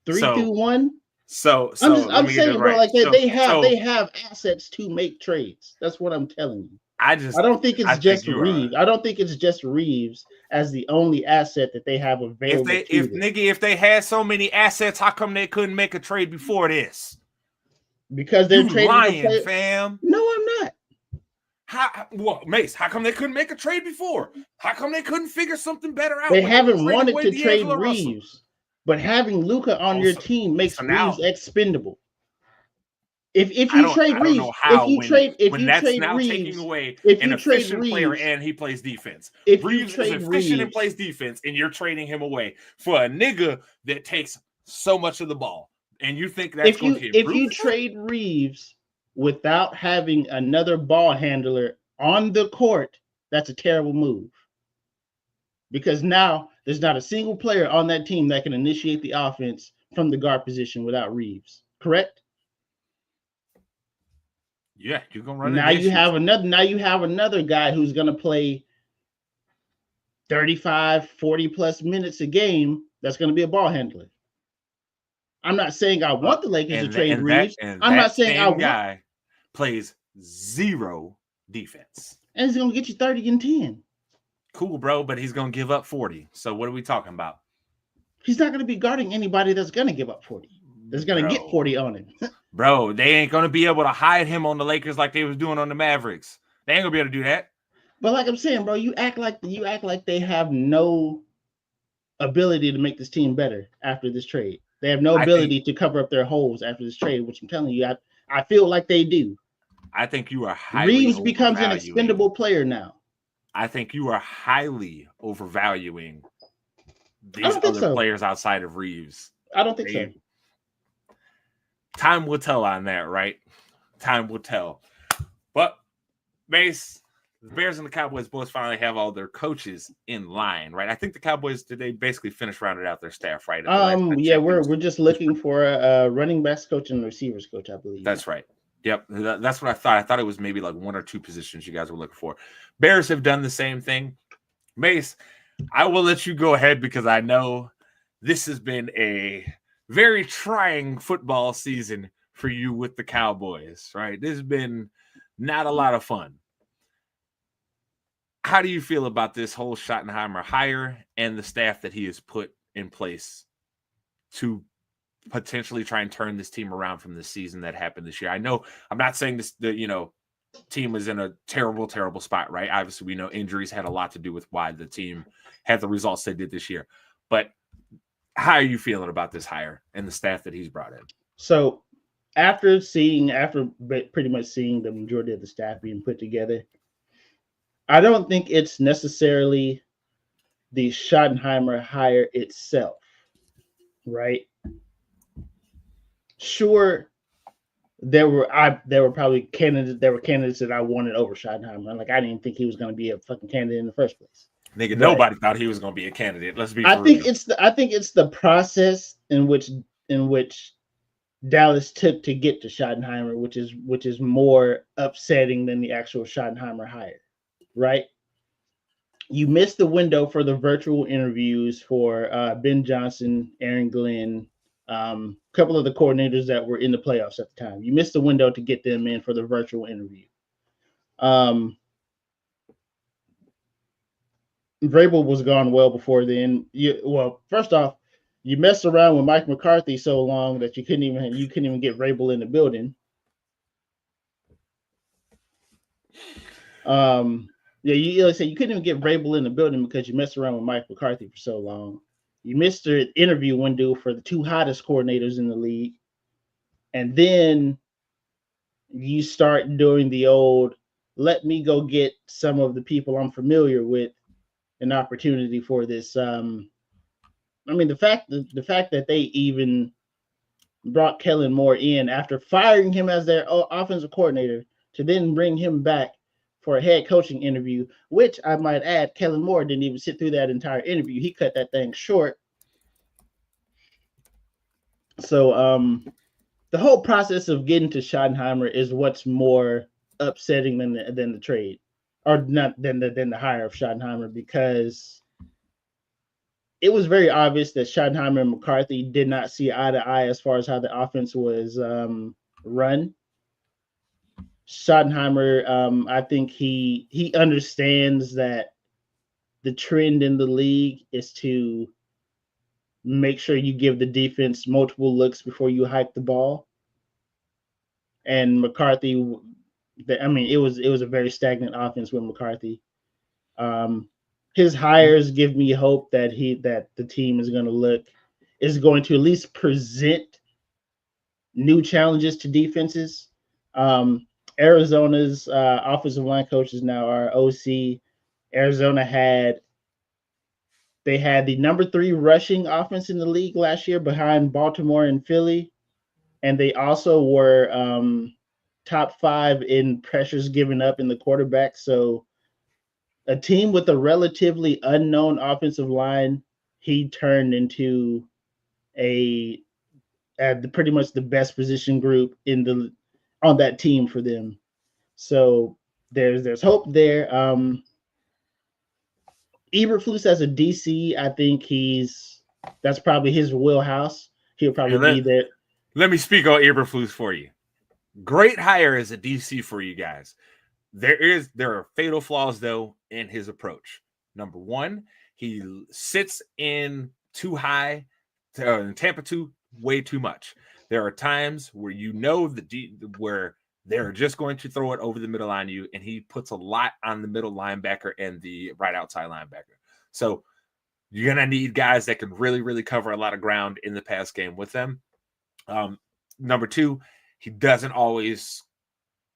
3-2-1. So I'm saying, bro, like they have assets to make trades. That's what I'm telling you. I don't think it's just Reeves. I don't think it's just Reeves as the only asset that they have available. If they had so many assets, how come they couldn't make a trade before this? Because they're trading lying, fam. No, I'm not. Mace, how come they couldn't make a trade before? How come they couldn't figure something better out? They haven't wanted to trade Reeves, but having Luka on your team makes Reeves expendable. If you trade Reeves, taking away an efficient player and he plays defense. If Reeves is efficient and plays defense, and you're trading him away for a nigga that takes so much of the ball, and you think that's going to improve? If you trade Reeves without having another ball handler on the court, that's a terrible move. Because now there's not a single player on that team that can initiate the offense from the guard position without Reeves. Correct? Yeah, you're gonna run. Now you have another guy who's gonna play 35, 40 plus minutes a game. That's gonna be a ball handler. I'm not saying I want the Lakers to trade Reeves. I'm not saying guy plays zero defense. And he's gonna get you 30 and 10. Cool, bro, but he's gonna give up 40. So what are we talking about? He's not gonna be guarding anybody that's gonna give up 40. That's gonna get 40 on him. Bro, they ain't gonna be able to hide him on the Lakers like they was doing on the Mavericks. They ain't gonna be able to do that. But like I'm saying, bro, you act like they have no ability to make this team better after this trade. They have no ability to cover up their holes after this trade, which I'm telling you, I feel like they do. I think you are highly Reeves becomes an expendable player now. I think you are highly overvaluing these other players outside of Reeves. I don't think so. Time will tell on that, right? Time will tell. But Mace, the Bears and the Cowboys both finally have all their coaches in line, right? I think the Cowboys today basically finished rounded out their staff, right? Yeah, we're just looking for a running backs coach and receivers coach, I believe. That's right. Yep, that's what I thought. I thought it was maybe like 1 or 2 positions you guys were looking for. Bears have done the same thing. Mace, I will let you go ahead because I know this has been a very trying football season for you with the Cowboys, right? This has been not a lot of fun. How do you feel about this whole Schottenheimer hire and the staff that he has put in place to potentially try and turn this team around from the season that happened this year. I know I'm not saying the team was in a terrible, terrible spot, right? Obviously, we know injuries had a lot to do with why the team had the results they did this year. But how are you feeling about this hire and the staff that he's brought in? So after pretty much seeing the majority of the staff being put together, I don't think it's necessarily the Schottenheimer hire itself, right? Sure, there were probably candidates that I wanted over Schottenheimer. Like, I didn't think he was going to be a fucking candidate in the first place. Nigga, nobody thought he was going to be a candidate. Let's be. I think it's the process in which Dallas took to get to Schottenheimer, which is more upsetting than the actual Schottenheimer hire, right? You missed the window for the virtual interviews for Ben Johnson, Aaron Glenn, a couple of the coordinators that were in the playoffs at the time. You missed the window to get them in for the virtual interview. Vrabel was gone well before then. First off, you messed around with Mike McCarthy so long that you couldn't even get Vrabel in the building. You couldn't even get Vrabel in the building because you messed around with Mike McCarthy for so long. You missed the interview window for the two hottest coordinators in the league. And then you start doing the old, let me go get some of the people I'm familiar with an opportunity for this. The fact that they even brought Kellen Moore in after firing him as their offensive coordinator to then bring him back for a head coaching interview, which I might add, Kellen Moore didn't even sit through that entire interview. He cut that thing short. So the whole process of getting to Schottenheimer is what's more upsetting than the trade, or not than the hire of Schottenheimer, because it was very obvious that Schottenheimer and McCarthy did not see eye to eye as far as how the offense was run. Schottenheimer, I think he understands that the trend in the league is to make sure you give the defense multiple looks before you hike the ball. And McCarthy, it was a very stagnant offense with McCarthy. His hires give me hope that the team is going to at least present new challenges to defenses. Arizona's offensive line coach is now our OC. Arizona had the number 3 rushing offense in the league last year behind Baltimore and Philly. And they also were top 5 in pressures given up in the quarterback. So a team with a relatively unknown offensive line, he turned into pretty much the best position group on that team for them. So there's hope there. Eberflus as a DC, I think that's probably his wheelhouse. He'll probably be there. Let me speak on Eberflus for you. Great hire as a DC for you guys. There are fatal flaws though in his approach. Number one, he sits in too high, in Tampa 2 way too much. There are times where where they're just going to throw it over the middle on you, and he puts a lot on the middle linebacker and the right outside linebacker. So you're going to need guys that can really, really cover a lot of ground in the pass game with them. Number 2, he doesn't always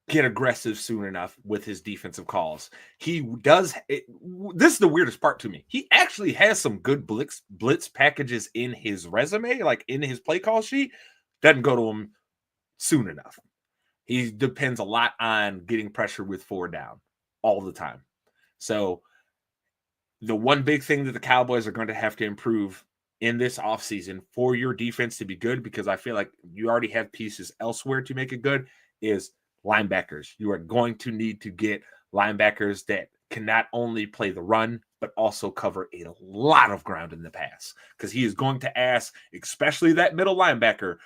get aggressive soon enough with his defensive calls. This is the weirdest part to me. He actually has some good blitz packages in his resume, like in his play call sheet. Doesn't go to him soon enough. He depends a lot on getting pressure with 4 down all the time. So the one big thing that the Cowboys are going to have to improve in this offseason for your defense to be good, because I feel like you already have pieces elsewhere to make it good, is linebackers. You are going to need to get linebackers that can not only play the run, but also cover a lot of ground in the pass, because he is going to ask, especially that middle linebacker,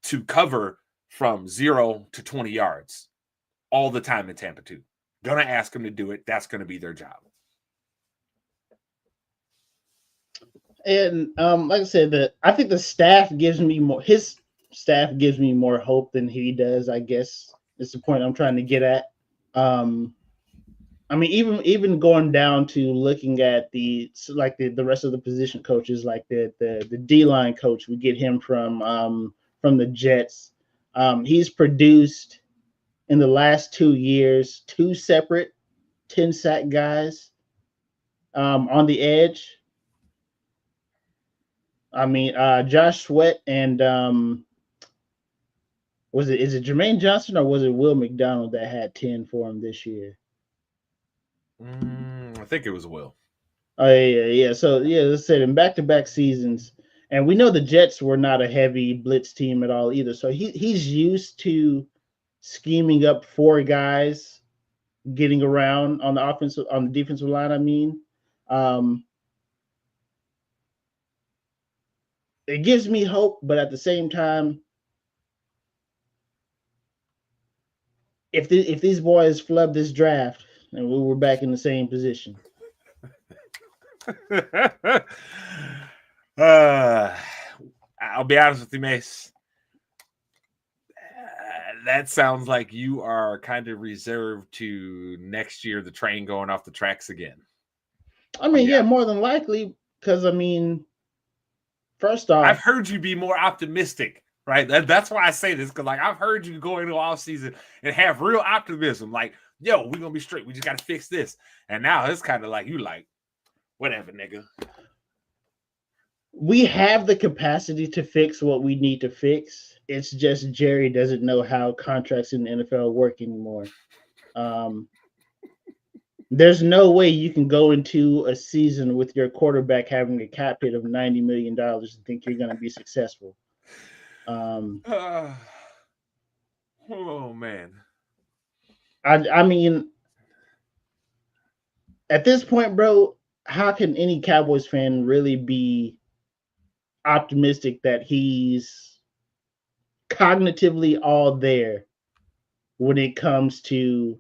to cover from 0 to 20 yards all the time in Tampa 2. Going to ask him to do it. That's going to be their job. And like I said, I think the staff gives me more. His staff gives me more hope than he does. I guess is the point I'm trying to get at. I mean, even going down to looking at the rest of the position coaches, like the D line coach, we get him from the Jets. He's produced in the last 2 years 2 separate 10-sack guys on the edge. I mean, Josh Sweat and is it Jermaine Johnson or was it Will McDonald that had 10 for him this year? I think it was Will. Oh yeah. So yeah, let's say in back-to-back seasons, and we know the Jets were not a heavy blitz team at all either. So he's used to scheming up 4 guys, getting around on the defensive line. I mean, it gives me hope, but at the same time, if these boys flub this draft, and we were back in the same position. I'll be honest with you, Mace. That sounds like you are kind of reserved to next year, the train going off the tracks again. I mean, yeah, more than likely, because I mean, first off, I've heard you be more optimistic, right? That's why I say this, because like I've heard you go into off season and have real optimism, like, yo, we're gonna be straight. We just gotta fix this. And now it's kind of like you like, whatever, nigga. We have the capacity to fix what we need to fix. It's just Jerry doesn't know how contracts in the NFL work anymore. There's no way you can go into a season with your quarterback having a cap hit of $90 million and think you're going to be successful. Oh, man. I mean, at this point, bro, how can any Cowboys fan really be optimistic that he's cognitively all there when it comes to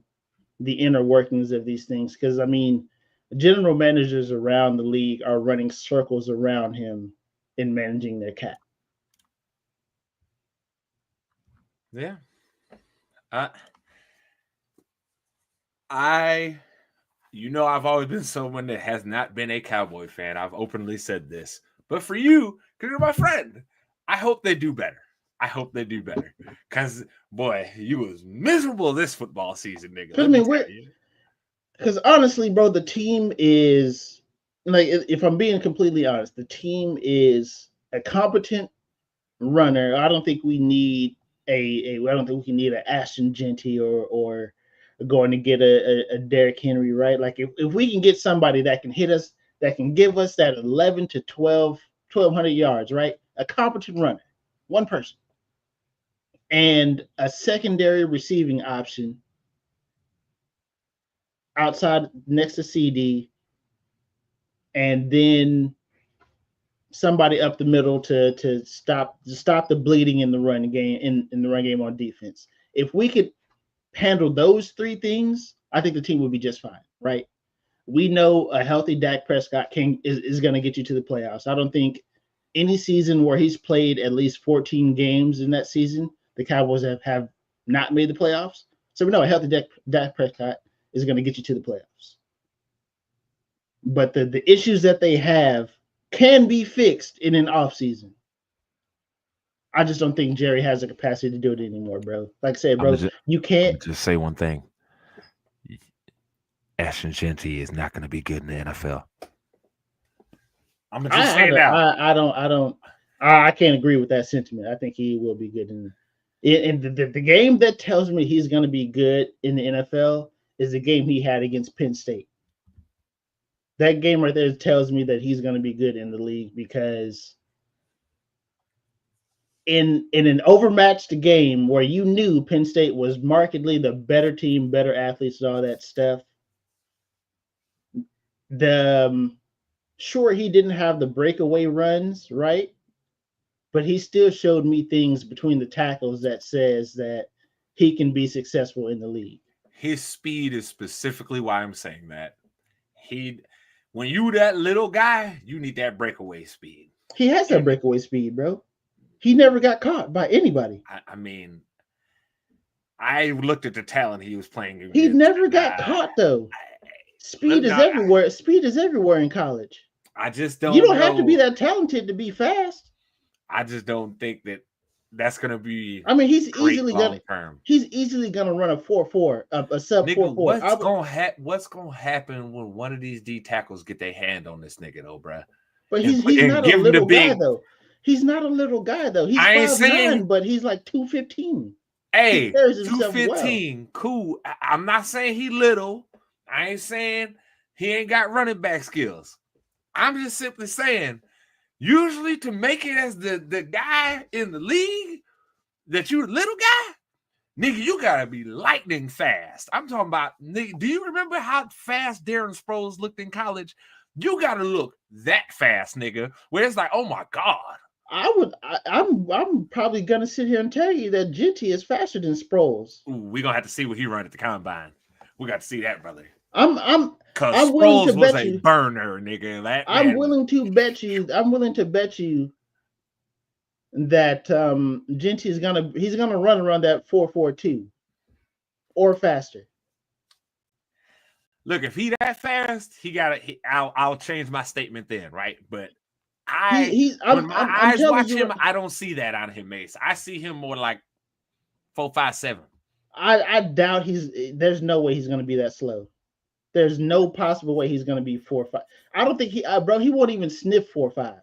the inner workings of these things? Because I mean, general managers around the league are running circles around him in managing their cap. Yeah. I've always been someone that has not been a Cowboy fan. I've openly said this. But for you, because you're my friend, I hope they do better. Because, boy, you was miserable this football season, nigga. I mean, because honestly, bro, the team is, like, if I'm being completely honest, the team is a competent runner. I don't think we need I don't think we can need an Ashton Genty or going to get a Derrick Henry, right? Like if we can get somebody that can hit us, that can give us that 11 to 1,200 yards, right? A competent runner, one person, and a secondary receiving option outside next to CD, and then somebody up the middle to stop the bleeding in the run game in the run game on defense. If we could handle those 3 things, I think the team would be just fine, right? We know a healthy Dak Prescott is going to get you to the playoffs. I don't think any season where he's played at least 14 games in that season, the Cowboys have not made the playoffs. So we know a healthy Dak Prescott is going to get you to the playoffs. But the issues that they have can be fixed in an offseason. I just don't think Jerry has the capacity to do it anymore, bro. Like I said, bro, you can't just say one thing. Ashton Genty is not going to be good in the NFL. I'm gonna just say it now. I can't agree with that sentiment. I think he will be good in the game that tells me he's going to be good in the NFL is the game he had against Penn State. That game right there tells me that he's going to be good in the league, because in an overmatched game where you knew Penn State was markedly the better team, better athletes, and all that stuff, sure, he didn't have the breakaway runs, right? But he still showed me things between the tackles that says that he can be successful in the league. His speed is specifically why I'm saying that. when you that little guy, you need that breakaway speed. He has that breakaway speed, bro. He never got caught by anybody. I mean, I looked at the talent he was playing. He never got caught though. Speed is everywhere. Speed is everywhere in college. I just don't. You don't have to be that talented to be fast. I just don't think that's gonna be. I mean, he's easily gonna run a 4.4, a sub 4.4. What's gonna happen when one of these D tackles get their hand on this nigga though, bruh? But he's not a little guy though. He's not a little guy though. He's 5'9", but he's like 215. Hey, 215, well. Cool. I'm not saying he little. I ain't saying he ain't got running back skills. I'm just simply saying, usually to make it as the guy in the league, that you little guy, nigga, you gotta be lightning fast. I'm talking about, nigga, do you remember how fast Darren Sproles looked in college? You gotta look that fast, nigga, where it's like, oh my God. I'm probably gonna sit here and tell you that Genty is faster than Sproles. Ooh, we're gonna have to see what he run at the combine. We got to see that, brother. I'm willing to bet you burner, nigga. I'm willing to bet you that Genty is gonna run around that 4.42 or faster. Look, if he that fast, I'll change my statement then, right? But when my eyes watch him, I don't see that out of him, Mace. I see him more like 4.57. I doubt there's no way he's going to be that slow. There's no possible way he's going to be 4.5. I don't think he won't even sniff 4.5.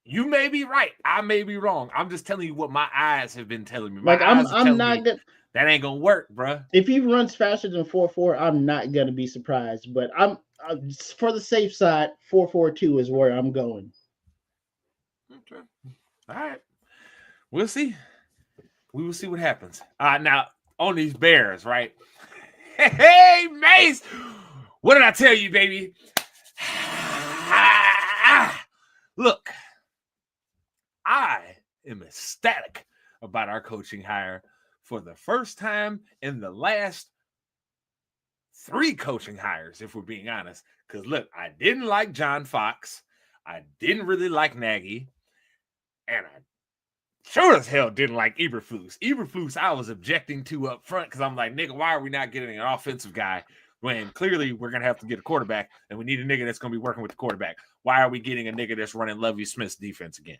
You may be right. I may be wrong. I'm just telling you what my eyes have been telling me. I'm not gonna. That ain't gonna work, bro. If he runs faster than 4.4, I'm not gonna be surprised. But I'm for the safe side, 4.42 is where I'm going. Okay. All right. We'll see. We will see what happens. Now on these Bears, right? Hey, Mace, what did I tell you, baby? Look, I am ecstatic about our coaching hire for the first time in the last 3 coaching hires, if we're being honest. Because, look, I didn't like John Fox. I didn't really like Nagy. And I sure as hell didn't like Eberflus. Eberflus I was objecting to up front because I'm like, nigga, why are we not getting an offensive guy when clearly we're going to have to get a quarterback and we need a nigga that's going to be working with the quarterback? Why are we getting a nigga that's running Lovie Smith's defense again?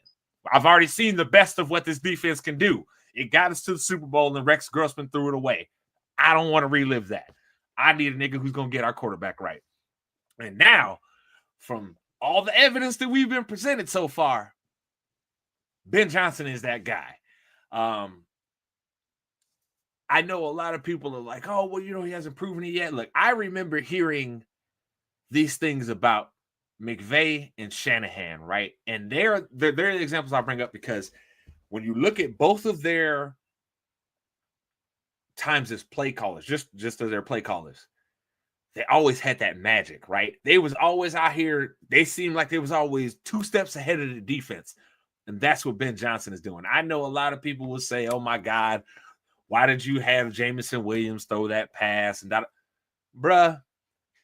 I've already seen the best of what this defense can do. It got us to the Super Bowl and Rex Grossman threw it away. I don't want to relive that. I need a nigga who's going to get our quarterback right. And now, from all the evidence that we've been presented so far, Ben Johnson is that guy. I know a lot of people are like, oh, well, he hasn't proven it yet. Look, I remember hearing these things about McVay and Shanahan, right? And they're the examples I bring up because when you look at both of their times as play callers, just as their play callers, they always had that magic, right? They was always out here. They seemed like they was always 2 steps ahead of the defense. And that's what Ben Johnson is doing. I know a lot of people will say, oh, my God, why did you have Jameson Williams throw that pass? And that, bruh,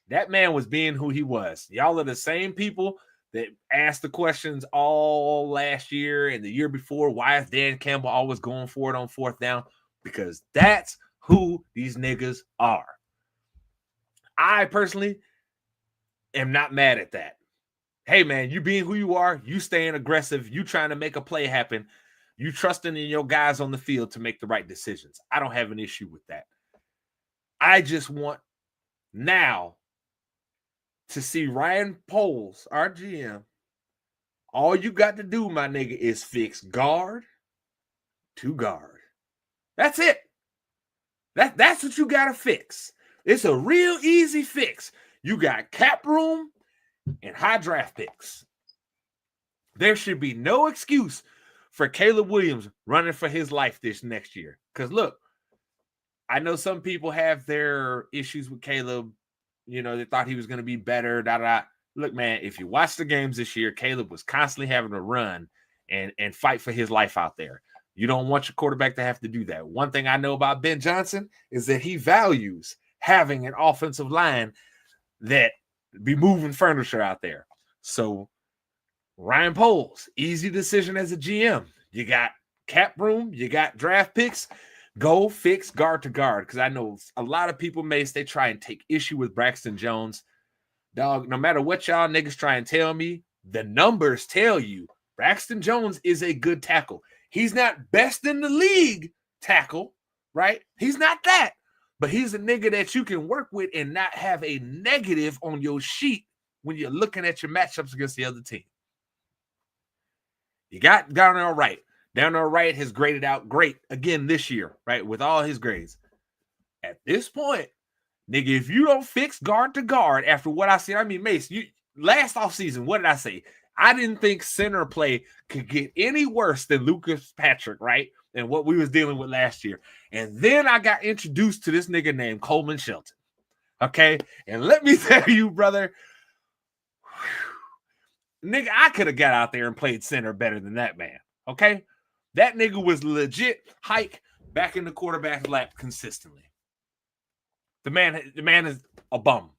that man was being who he was. Y'all are the same people that asked the questions all last year and the year before. Why is Dan Campbell always going for it on 4th down? Because that's who these niggas are. I personally am not mad at that. Hey, man, you being who you are, you staying aggressive, you trying to make a play happen, you trusting in your guys on the field to make the right decisions. I don't have an issue with that. I just want now to see Ryan Poles, our GM, all you got to do, my nigga, is fix guard to guard. That's it. That's what you got to fix. It's a real easy fix. You got cap room and high draft picks. There should be no excuse for Caleb Williams running for his life this next year. Because, look, I know some people have their issues with Caleb. They thought he was going to be better. Look, man, if you watch the games this year, Caleb was constantly having to run and fight for his life out there. You don't want your quarterback to have to do that. One thing I know about Ben Johnson is that he values having an offensive line that be moving furniture out there. So Ryan Poles, easy decision as a GM. You got cap room, you got draft picks. Go fix guard to guard, because I know a lot of people, Mace, they try and take issue with Braxton Jones. Dog, no matter what y'all niggas try and tell me, the numbers tell you Braxton Jones is a good tackle. He's not best in the league tackle, right? He's not that. But he's a nigga that you can work with and not have a negative on your sheet when you're looking at your matchups against the other team. You got Darnell Wright. Darnell Wright has graded out great again this year, right, with all his grades. At this point, nigga, if you don't fix guard to guard after what I said, I mean, Mace, last offseason, what did I say? I didn't think center play could get any worse than Luka Patrick, right, and what we was dealing with last year. And then I got introduced to this nigga named Coleman Shelton, okay? And let me tell you, brother, nigga, I could have got out there and played center better than that man, okay? That nigga was legit hike back in the quarterback lap consistently. The man is a bum.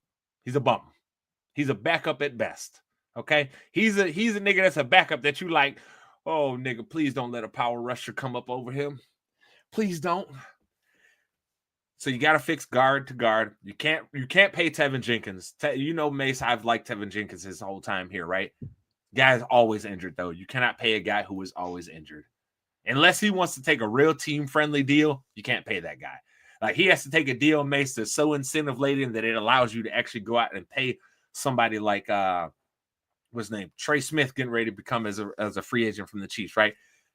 He's a bum. He's a backup at best. Okay? He's a nigga that's a backup that you like, oh nigga, please don't let a power rusher come up over him. Please don't. So you gotta fix guard to guard. You can't pay Tevin Jenkins. You know, Mace, I've liked Tevin Jenkins his whole time here, right? Guy's always injured, though. You cannot pay a guy who is always injured. Unless he wants to take a real team-friendly deal, you can't pay that guy. Like, he has to take a deal, Mace, that's so incentive-laden that it allows you to actually go out and pay somebody like, what's his name? Trey Smith getting ready to become as a free agent from the Chiefs, right?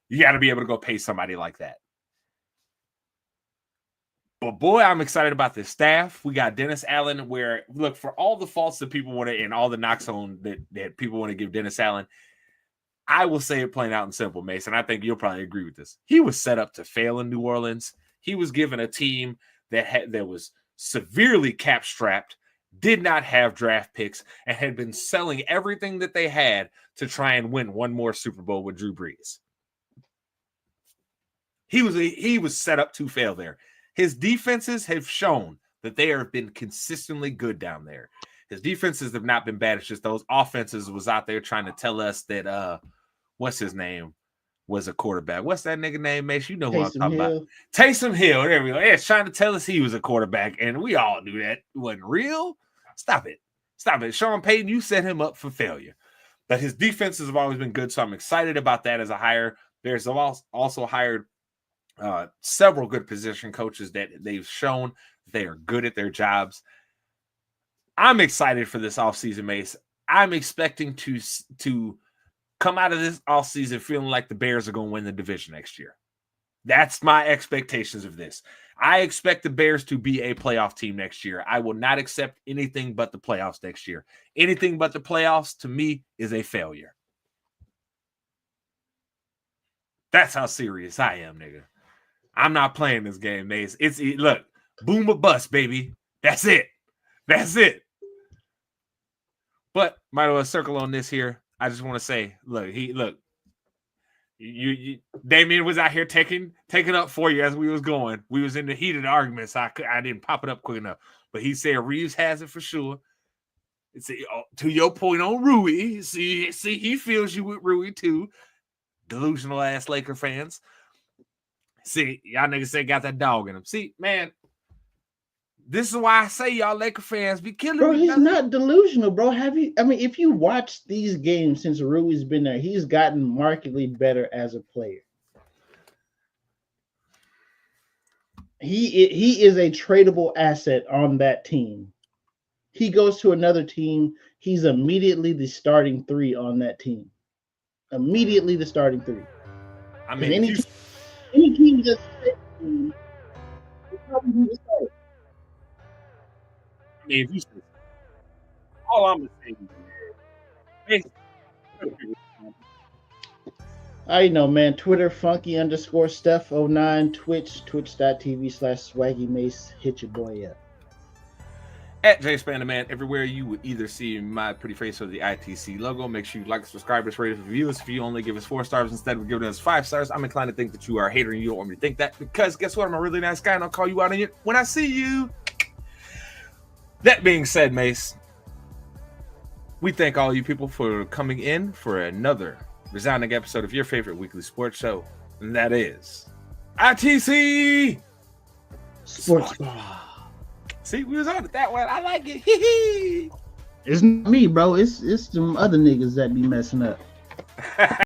You got to be able to go pay somebody like that. But, boy, I'm excited about this staff. We got Dennis Allen where, look, for all the faults that people want to, and all the knocks on that people want to give Dennis Allen, I will say it plain out and simple, Mason. I think you'll probably agree with this. He was set up to fail in New Orleans. He was given a team that was severely cap-strapped, did not have draft picks, and had been selling everything that they had to try and win one more Super Bowl with Drew Brees. He was set up to fail there. His defenses have shown that they have been consistently good down there. His defenses have not been bad. It's just those offenses was out there trying to tell us that what's his name was a quarterback. What's that nigga name, Mace? You know who I'm talking about. Taysom Hill. There we go. Yeah, it's trying to tell us he was a quarterback, and we all knew that it wasn't real. Stop it. Sean Payton, you set him up for failure. But his defenses have always been good, so I'm excited about that as a hire. There's also hired several good position coaches that they've shown they are good at their jobs. I'm excited for this offseason, Mace. I'm expecting to come out of this offseason feeling like the Bears are going to win the division next year. That's my expectations of this. I expect the Bears to be a playoff team next year. I will not accept anything but the playoffs next year. Anything but the playoffs, to me, is a failure. That's how serious I am, nigga. I'm not playing this game, Mace. Look, boom or bust, baby. That's it. That's it. But might as well circle on this here. I just want to say, you Damien was out here taking up for you as we was going. We was in the heated arguments. I didn't pop it up quick enough. But he said Reeves has it for sure. To your point on Rui, see, he feels you with Rui too. Delusional ass Laker fans. See, y'all niggas say got that dog in him. See, man, this is why I say y'all Laker fans be killing bro, me. He's not delusional, bro. If you watch these games since Rui's been there, he's gotten markedly better as a player. He is a tradable asset on that team. He goes to another team, he's immediately the starting three on that team. Immediately the starting three. I mean, any team that's will probably be the starter. I mean, if you say, all I'm saying is, I know, man. Twitter, funky_Steph09, Twitch, twitch.tv/swaggymace. Hit your boy up. At JSpanderman, everywhere you would either see my pretty face or the ITC logo. Make sure you like, subscribe, rate us, review us. If you only give us 4 stars instead of giving us 5 stars, I'm inclined to think that you are a hater and you don't want me to think that, because guess what? I'm a really nice guy and I'll call you out on it when I see you. That being said, Mace, We thank all you people for coming in for another resounding episode of your favorite weekly sports show, and that is ITC Sportsball. See, we was on it that one. I like it. It's not me, bro. It's them other niggas that be messing up.